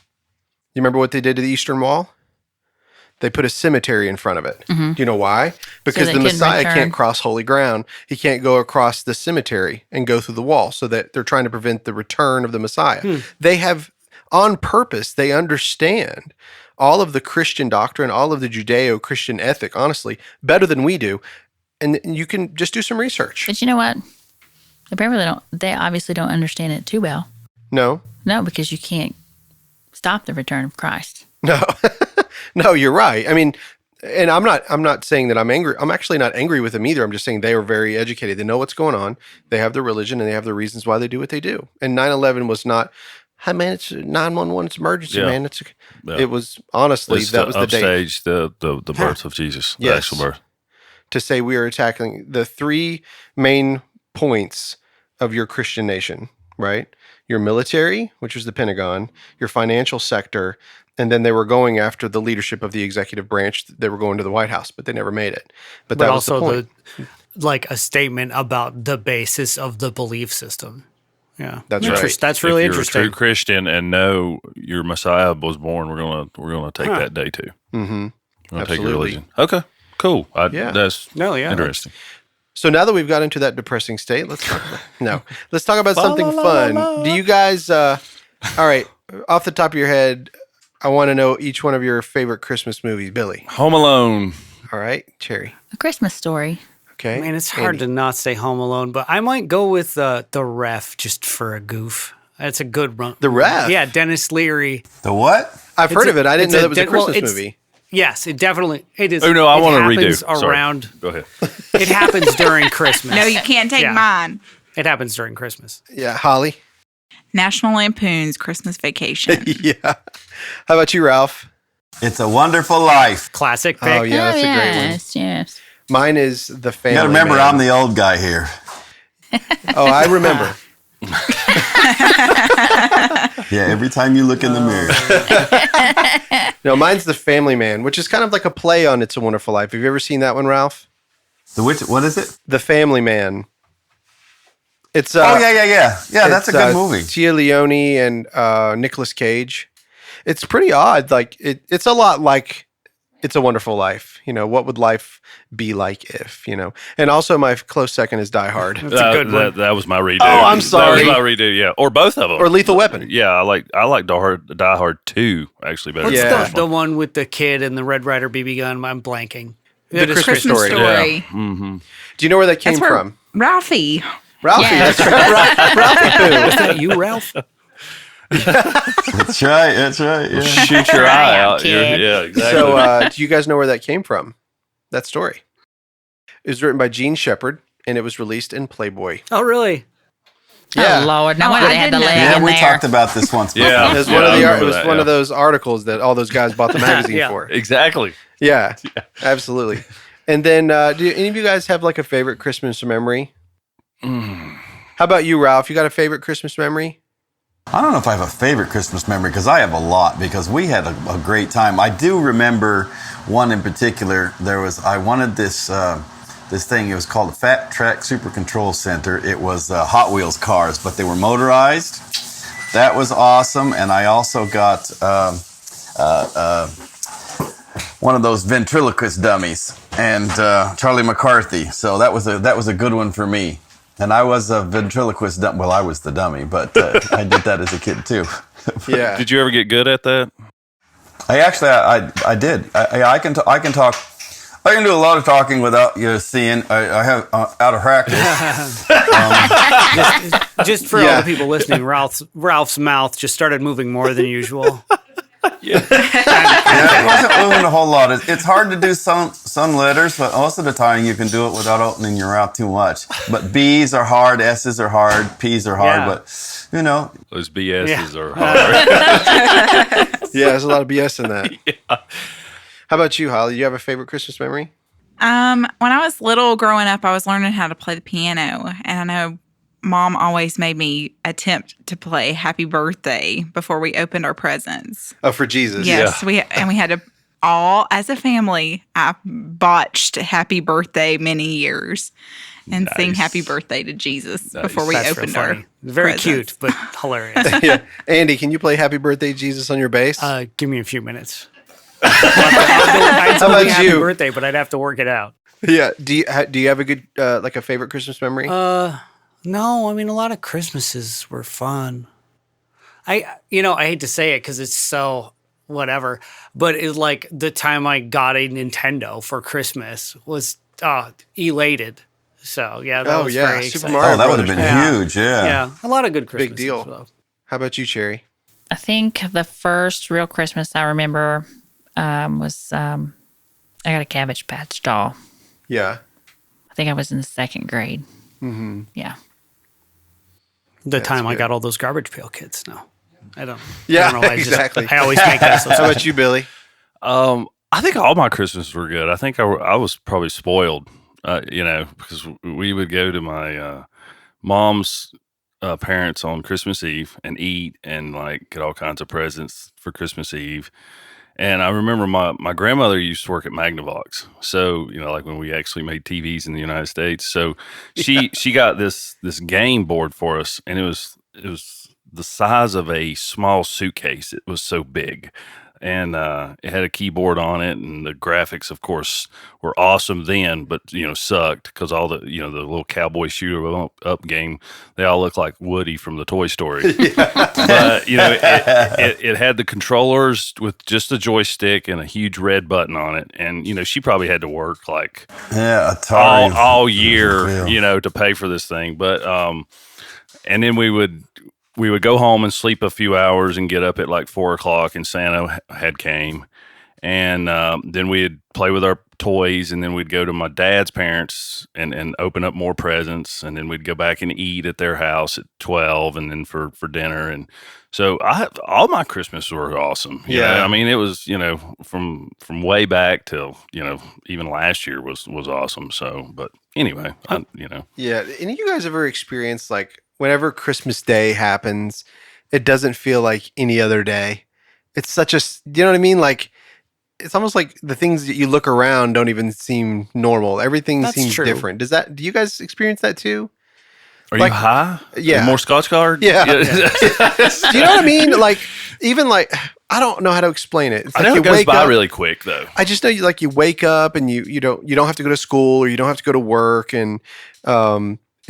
You remember what they did to the Eastern Wall? They put a cemetery in front of it. Do you know why? Because they the couldn't Messiah return. can't cross holy ground. He can't go across the cemetery and go through the wall, so that they're trying to prevent the return of the Messiah. They have, on purpose, they understand all of the Christian doctrine, all of the Judeo-Christian ethic, honestly, better than we do. And you can just do some research. But you know what? They obviously don't understand it too well. No, No, because you can't stop the return of Christ. no, no, you're right. I mean, and I'm not saying that I'm angry. I'm actually not angry with them either. I'm just saying they are very educated. They know what's going on. They have their religion and they have the reasons why they do what they do. And 9/11 was not Hi, man, it's 911. It's emergency, Yeah. man. Yeah. It was honestly It's that to was the date upstage the birth of Jesus, the Yes. actual birth. to say we are attacking the three main points of your Christian nation, right? Your military, which was the Pentagon, your financial sector, and then they were going after the leadership of the executive branch. They were going to the White House, but they never made it. But that was the also point. like a statement about the basis of the belief system. Yeah, That's right. That's really if you're interesting. a true Christian and know your Messiah was born, we're gonna take that day too. Mm-hmm. We're gonna take your Absolutely. religion. Okay, cool. Yeah. That's yeah, interesting. So now that we've got into that depressing state, let's talk about something fun. Do you guys? All right, off the top of your head, I want to know each one of your favorite Christmas movies. Billy. Home Alone. All right, Cherrie. A Christmas Story. Okay. Man, it's hard Andy. to not say Home Alone, but I might go with the Ref just for a goof. That's a good one. The Ref? Yeah, Dennis Leary. The what? I've heard of it. I didn't know that was a Christmas it's- movie. Yes, it is. Oh no, I it want to redo. happens Sorry. around. Go ahead. It happens during Christmas. No, you can't take Yeah. mine. It happens during Christmas. Yeah, Holly. National Lampoon's Christmas Vacation. Yeah. How about you, Ralph? It's a Wonderful Life. Classic pick. Oh yeah, that's a great one. Yes. Mine is The Family You got to remember, Man. I'm the old guy here. Oh, I remember. Yeah, every time you look in the mirror. No, mine's The Family Man, which is kind of like a play on It's a Wonderful Life. Have you ever seen that one, Ralph? What is it? The Family Man. It's Oh, yeah. Yeah, that's a it's, good movie. Tia Leone and Nicolas Cage. It's pretty odd. Like it's a lot like It's a Wonderful Life. You know, what would life be like if, you know? And also my close second is Die Hard. That's a good one. That was my redo. Oh, I'm sorry. That was my redo. Yeah, or both of them. Or Lethal Weapon. Yeah, I like Die Hard 2 actually better. What's than Yeah. the first the one. one with the kid and the Red Ryder BB gun? I'm blanking. The It is Christmas Story. Story. Mm-hmm. Do you know where that came That's where from? Ralphie. Ralphie. Yeah. That's right. Ralphie Poo. Is that you, Ralph? That's right. Yeah. Shoot your eye out. kid. Yeah, exactly. So, do you guys know where that came from? That story. It was written by Gene Shepard, and it was released in Playboy. Oh, really? Yeah. Oh Lord! No Oh, wonder I they had the didn't know leg that. Yeah, in we there. talked about this once before. Yeah. It was Yeah, one of I the. It remember was that, one yeah. of those articles that all those guys bought the magazine Yeah. for. Exactly. Yeah, absolutely. And then, do any of you guys have like a favorite Christmas memory? How about you, Ralph? You got a favorite Christmas memory? I don't know if I have a favorite Christmas memory because I have a lot because we had a great time. I do remember one in particular. I wanted this thing. It was called the Fat Track Super Control Center. It was Hot Wheels cars, but they were motorized. That was awesome. And I also got one of those ventriloquist dummies and Charlie McCarthy. So that was a good one for me. And I was a ventriloquist dummy. Well, I was the dummy, but I did that as a kid too. Yeah. Did you ever get good at that? I did. I can talk. I can do a lot of talking without you seeing. I have out of practice. Just for all the people listening, Ralph's mouth just started moving more than usual. Yeah, it wasn't moving a whole lot. It's hard to do some letters, but most of the time you can do it without opening your mouth too much. But B's are hard, S's are hard, P's are hard, Yeah. but you know. Those BSs Yeah. are hard. Yeah, there's a lot of BS in that. How about you, Holly? You have a favorite Christmas memory? When I was little growing up, I was learning how to play the piano. And I know Mom always made me attempt to play Happy Birthday before we opened our presents. Oh, for Jesus. Yes, we had to all as a family. I botched Happy Birthday many years and sing Nice. Happy Birthday to Jesus before we That's real opened our funny. Very presents. cute, but hilarious. Yeah. Andy, can you play Happy Birthday Jesus on your bass? Give me a few minutes. I'd How about say happy you? birthday, but I'd have to work it out. Yeah. Do you have a good like a favorite Christmas memory? No, I mean a lot of Christmases were fun. I hate to say it because it's so whatever, but it's like the time I got a Nintendo for Christmas was elated. So yeah, that was very Super exciting. Mario Oh, that would have Brothers. been Yeah. huge. Yeah. Yeah, a lot of good Christmases. Big deal. So. How about you, Cherrie? I think the first real Christmas I remember was I got a Cabbage Patch doll. Yeah. I think I was in the second grade. Mm-hmm. Yeah. The That's time I good. got all those Garbage Pail Kids. No. I don't Yeah, know why exactly. I always make that How about you, Billy? I think all my Christmases were good. I think I was probably spoiled, because we would go to my mom's parents on Christmas Eve and eat and like get all kinds of presents for Christmas Eve. And I remember my grandmother used to work at Magnavox. So, like when we actually made TVs in the United States. So she got this game board for us, and it was the size of a small suitcase. It was so big. And it had a keyboard on it, and the graphics, of course, were awesome then, but sucked because all the the little cowboy shooter up game, they all look like Woody from the Toy Story. But it had the controllers with just a joystick and a huge red button on it, and she probably had to work like all year, to pay for this thing. But and then we would go home and sleep a few hours and get up at like 4:00, and Santa had came. And then we'd play with our toys, and then we'd go to my dad's parents and open up more presents. And then we'd go back and eat at their house at 12, and then for dinner. And so all my Christmas were awesome. You know? I mean, it was, from way back till, even last year was awesome. So, but anyway, Yeah. Any of you guys ever experienced like, whenever Christmas Day happens, it doesn't feel like any other day. It's such a, you know what I mean? Like, it's almost like the things that you look around don't even seem normal. Everything seems different. Do you guys experience that too? Are you high? Yeah. More Scotch guard? Yeah. Do you know what I mean? Like, even like, I don't know how to explain it. It's I like know you it goes wake by up, really quick though. I just know you wake up and you don't have to go to school, or you don't have to go to work, and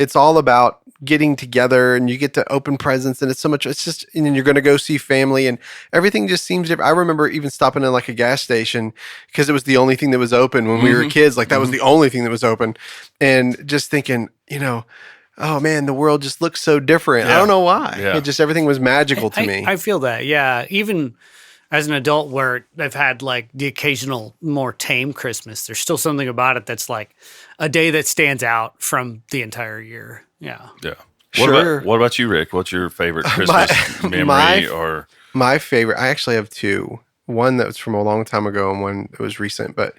it's all about getting together, and you get to open presents, and and then you're going to go see family, and everything just seems different. I remember even stopping in like a gas station because it was the only thing that was open when we were kids. Like that was the only thing that was open, and just thinking, oh man, the world just looks so different. Yeah. I don't know why. Yeah. It just, everything was magical to me. I feel that, yeah. Even as an adult where I've had like the occasional more tame Christmas, there's still something about it that's like a day that stands out from the entire year. Yeah. Yeah. Sure. What about you, Rick? What's your favorite Christmas memory? My favorite, I actually have two. One that was from a long time ago and one that was recent. But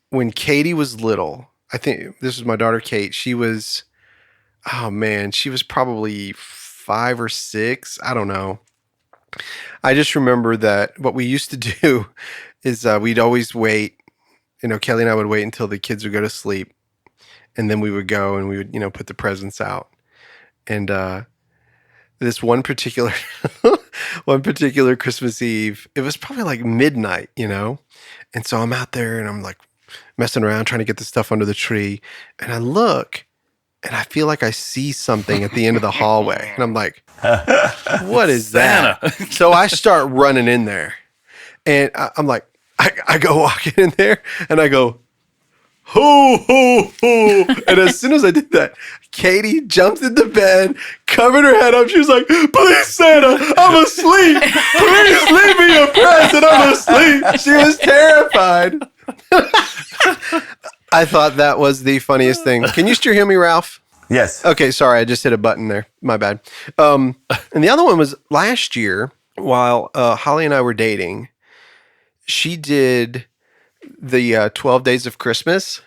when Katie was little, I think this was my daughter Kate. She was, she was probably 5 or 6. I don't know. I just remember that what we used to do is we'd always wait. Kelly and I would wait until the kids would go to sleep. And then we would go and we would, put the presents out. And this one particular Christmas Eve, it was probably like midnight, And so I'm out there and I'm like messing around trying to get the stuff under the tree. And I look and I feel like I see something at the end of the hallway. And I'm like, what is that? So I start running in there. And I'm like, I go walking in there and I go, ho, ho, ho. And as soon as I did that, Katie jumped into bed, covered her head up. She was like, please, Santa, I'm asleep. Please leave me a present. I'm asleep. She was terrified. I thought that was the funniest thing. Can you still hear me, Ralph? Yes. Okay, sorry. I just hit a button there. My bad. And the other one was last year while Holly and I were dating. She did the 12 Days of Christmas,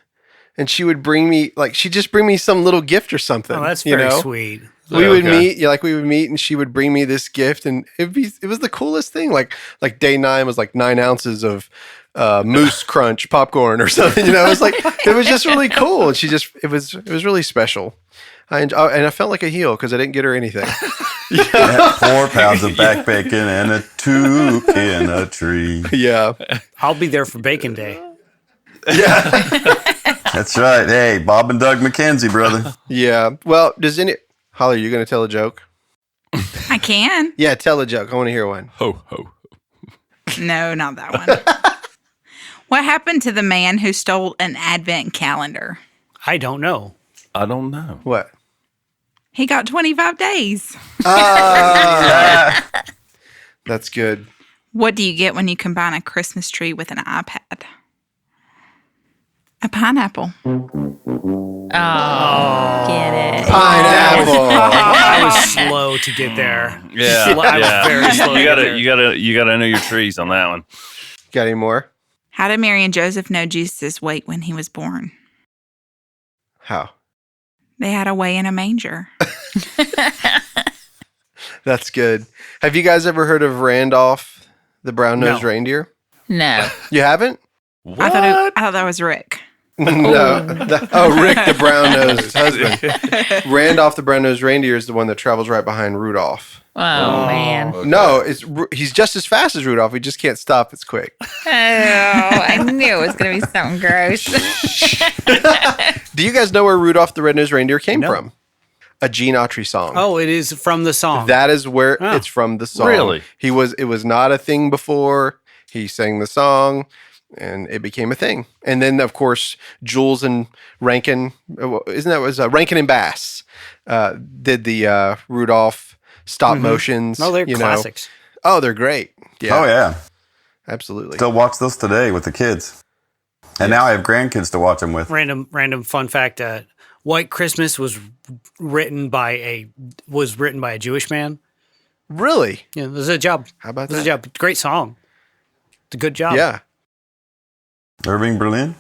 and she would bring me, she'd just bring me some little gift or something. Oh, that's very sweet. We would meet, and she would bring me this gift, and it was the coolest thing. Like day 9 was like 9 ounces of Moose Crunch popcorn or something. It was like, it was just really cool. And it was really special. And I felt like a heel because I didn't get her anything. 4 pounds of back bacon and a toque in a tree. Yeah. I'll be there for Bacon Day. Yeah. That's right. Hey, Bob and Doug McKenzie, brother. Yeah. Well, Holly, are you going to tell a joke? I can. Yeah, tell a joke. I want to hear one. Ho, ho. No, not that one. What happened to the man who stole an advent calendar? I don't know. I don't know. What? He got 25 days. That's good. What do you get when you combine a Christmas tree with an iPad? A pineapple. Oh, get it. Pineapple. I was slow slow to get there. Yeah, I was yeah. very slow. You gotta know your trees on that one. Got any more? How did Mary and Joseph know Jesus' weight when he was born? How? They had a weigh in a manger. That's good. Have you guys ever heard of Randolph, the brown-nosed No. reindeer? No. You haven't? What? I thought that was Rick. No. Rick, the brown-nosed husband. Randolph, the brown-nosed reindeer, is the one that travels right behind Rudolph. Oh, man. Okay. No, he's just as fast as Rudolph. He just can't stop as quick. Oh, I knew it was going to be something gross. Do you guys know where Rudolph the red-nosed reindeer came No. from? A Gene Autry song. Oh, it is from the song. That is where Oh. it's from, the song. Really? It was not a thing before. He sang the song, and it became a thing. And then, of course, Jules and Rankin, Rankin and Bass did the Rudolph stop motions. Oh, they're classics. Oh, they're great. Yeah. Oh, yeah. Absolutely. Still watch those today with the kids. And now I have grandkids to watch them with. Random fun fact: "White Christmas" was written by a Jewish man. Really? Yeah, this is a job. How about This is that? a job. Great song. It's a good job. Yeah. Irving Berlin?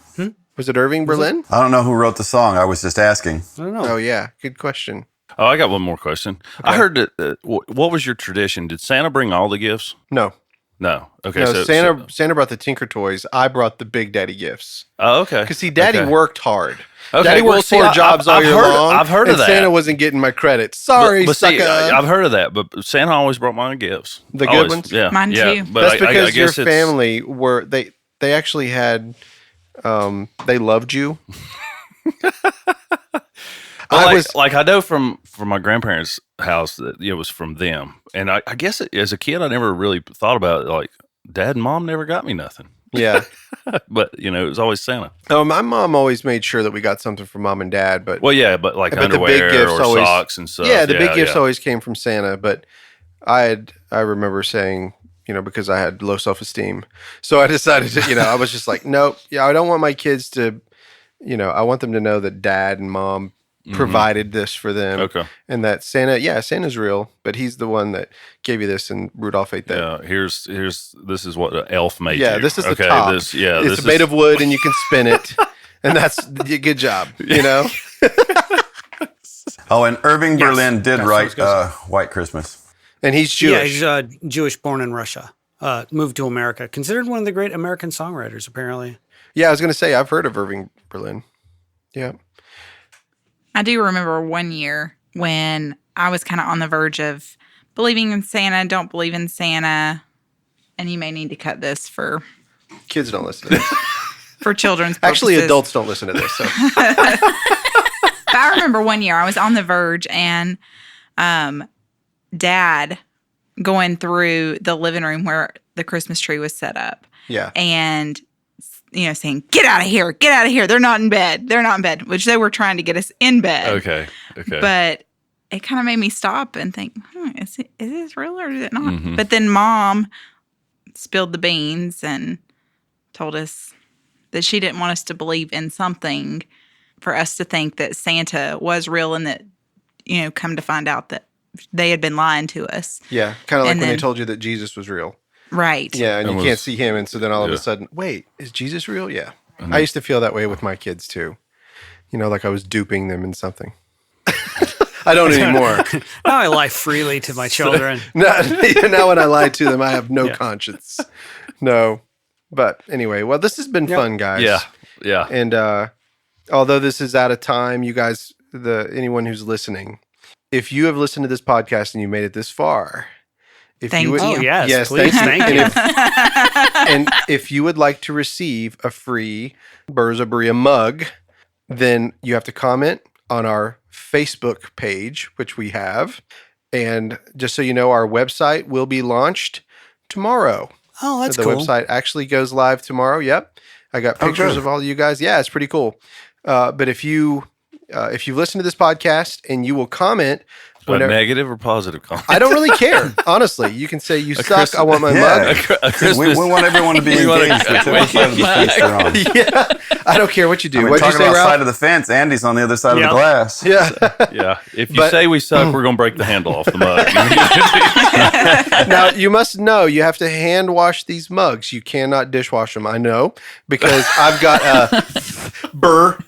Was it Irving Berlin? I don't know who wrote the song. I was just asking. I don't know. Oh, yeah. Good question. Oh, I got one more question. I heard that. What was your tradition? Did Santa bring all the gifts? No. No. Okay. No, so Santa brought the Tinker Toys. I brought the Big Daddy gifts. Oh, okay. Because, see, Daddy Okay. worked hard. Okay, Daddy well, worked see, 4 I- jobs I've all year heard- long. I've heard of and Santa that. wasn't getting my credit. Sorry, But see, sucker. I've heard of that, but Santa always brought my gifts. The good Always. ones? Yeah. Mine yeah. too. But That's I because your guess it's- family were they actually had they loved you. I know from my grandparents' house that it was from them, and I guess as a kid I never really thought about it. Like Dad and Mom never got me nothing, Yeah. but it was always Santa. Oh, my mom always made sure that we got something from Mom and Dad, but Well, yeah, but like But the big underwear gifts or always- socks and stuff. yeah, the big gifts yeah. always came from Santa. But I remember saying, because I had low self-esteem, so I decided to, I was just like, nope, I don't want my kids to, I want them to know that Dad and Mom provided this for them. Okay. And that Santa's real, but he's the one that gave you this, and Rudolph ate that. Yeah, this is what an elf made you. Yeah, this is the okay, top. This It's is made of wood, and you can spin it, and that's good job. Oh, and Irving Yes, Berlin did that's write what I was White Christmas. And he's Jewish. Yeah, he's Jewish, born in Russia. Moved to America. Considered one of the great American songwriters, apparently. Yeah, I was going to say I've heard of Irving Berlin. Yeah. I do remember one year when I was kind of on the verge of believing in Santa, don't believe in Santa, and you may need to cut this for Kids don't listen to this. children's purposes. Actually, adults don't listen to this. So. But I remember one year I was on the verge and Dad going through the living room where the Christmas tree was set up Yeah. and saying, get out of here, they're not in bed, which they were trying to get us in bed. Okay. But it kind of made me stop and think, is this real or is it not? Mhm. But then Mom spilled the beans and told us that she didn't want us to believe in something for us to think that Santa was real and that, come to find out that they had been lying to us. Yeah. Kind of like And when they then- told you that Jesus was real. Right. Yeah. And you Almost- can't see him. And so then all of Yeah. a sudden, wait, is Jesus real? Yeah. I used to feel that way with my kids too. Like I was duping them in something. I don't anymore. Now I lie freely to my children. Now when I lie to them, I have no Yeah. conscience. No. But anyway, well, this has been fun, guys. Yeah. And although this is out of time, you guys, anyone who's listening, if you have listened to this podcast and you made it this far, Thank you. Oh, yes. Yes, please. thank Thank you. you. And if you would like to receive a free Burros of Berea mug, then you have to comment on our Facebook page, which we have. And just so you know, our website will be launched tomorrow. Oh, that's the cool. website actually goes live tomorrow. Yep. I got pictures good. of all you guys. Yeah, it's pretty cool. But if you listen to this podcast and you will comment Negative or positive comment? I don't really care, honestly. You can say you suck. I want my mug. We want everyone to be engaged, whichever side of the fence they're on. Yeah, I don't care what you do. I mean, What'd you talking say, about Ralph? side of the fence, Andy's on the other side of the glass. Yeah. Yeah. If you say we suck, we're going to break the handle off the mug. Now, you must know you have to hand wash these mugs. You cannot dishwash them. I know because I've got a Burros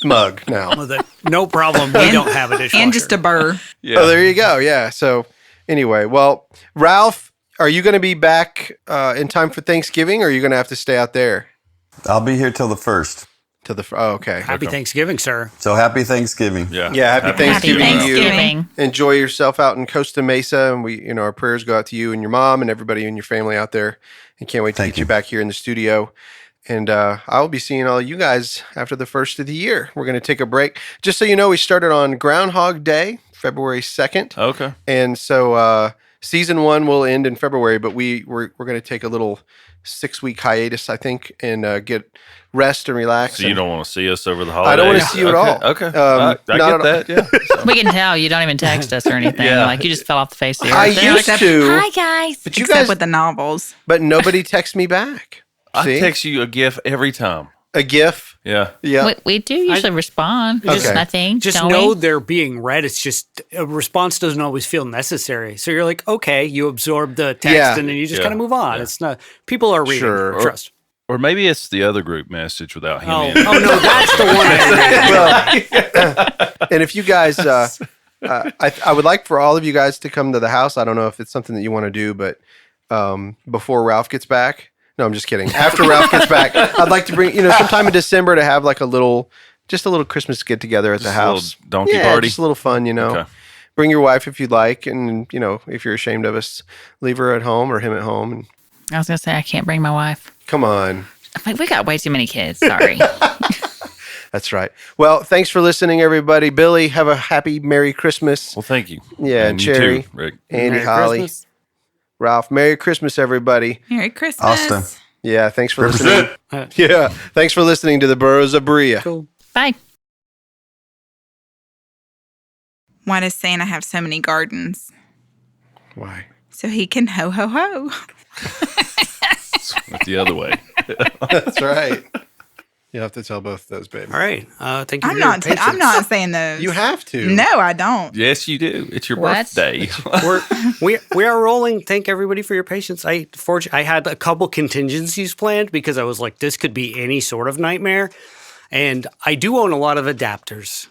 mug now. Well, no problem. We don't have a dishwasher. And just a burr. Yeah. Oh, there you go. Yeah. So, anyway, well, Ralph, are you going to be back in time for Thanksgiving, or are you going to have to stay out there I'll be here till the 1st. to the? Oh, okay. Happy Thanksgiving, sir. So happy Thanksgiving. Yeah. Yeah. Happy Thanksgiving to you. Thanksgiving. Enjoy yourself out in Costa Mesa, and we, our prayers go out to you and your mom and everybody in your family out there. And can't wait to get you back here in the studio. And I'll be seeing all you guys after the first of the year. We're going to take a break. Just so you know, we started on Groundhog Day, February 2nd. Okay. And so season 1 will end in February, but we're going to take a little 6-week hiatus, I think, and get rest and relax. So you don't want to see us over the holidays? I don't want to see you at all. Okay. I get that. Yeah. So. We can tell you don't even text us or anything. Yeah. Like you just fell off the face of the I earth. used to, Hi guys. but you Except guys, with the novels. but nobody texts me back. I See? text you a GIF every time. A GIF. Yeah. Yeah. We do usually respond. Okay. I think. Just don't know we? they're being read. It's just a response doesn't always feel necessary. So you're like, okay, you absorb the text Yeah. and then you just Yeah. kind of move on. Yeah. It's not, people are reading. Sure. Trust. Or maybe it's the other group message without him Oh, in. oh no, that's the one. And if you guys, I would like for all of you guys to come to the house. I don't know if it's something that you want to do, but before Ralph gets back. No, I'm just kidding. After Ralph gets back, I'd like to bring, sometime in December to have like a little Christmas get together at the Just a house. little donkey party? Just a little fun, Okay. Bring your wife if you'd like. And, if you're ashamed of us, leave her at home or him at home. And I was gonna say I can't bring my wife. come on. I'm like, we got way too many kids. Sorry. That's right. Well, thanks for listening, everybody. Billy, have a happy Merry Christmas. Well, thank you. Yeah, and you Cherrie. too, Rick. Andy, Merry Holly, Christmas. Ralph. Merry Christmas, everybody. Merry Christmas. Austin. Yeah, thanks for Represent. listening. Yeah, thanks for listening to the Burros of Berea. Cool. Bye. Why does Santa have so many gardens? Why? So he can ho ho ho. Went the other way. That's right. You'll have to tell both of those, baby. All right. Thank you. I'm for your not. patience. I'm not saying those. You have to. No, I don't. Yes, you do. It's your What? birthday. We are rolling. Thank everybody for your patience. I had a couple contingencies planned because I was like, this could be any sort of nightmare, and I do own a lot of adapters.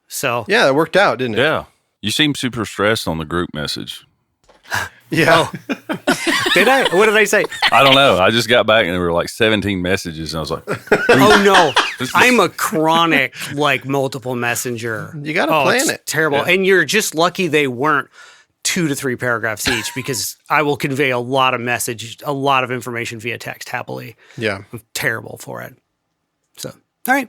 So Yeah, it worked out, didn't it? Yeah. You seem super stressed on the group message. Yeah. did I? What did I say? I don't know. I just got back and there were like 17 messages, and I was like, Oh no, I'm a chronic multiple messenger. You gotta plan it's it. Terrible, Yeah. and you're just lucky they weren't 2 to 3 paragraphs each because I will convey a lot of information via text happily. Yeah. I'm terrible for it. So, all right.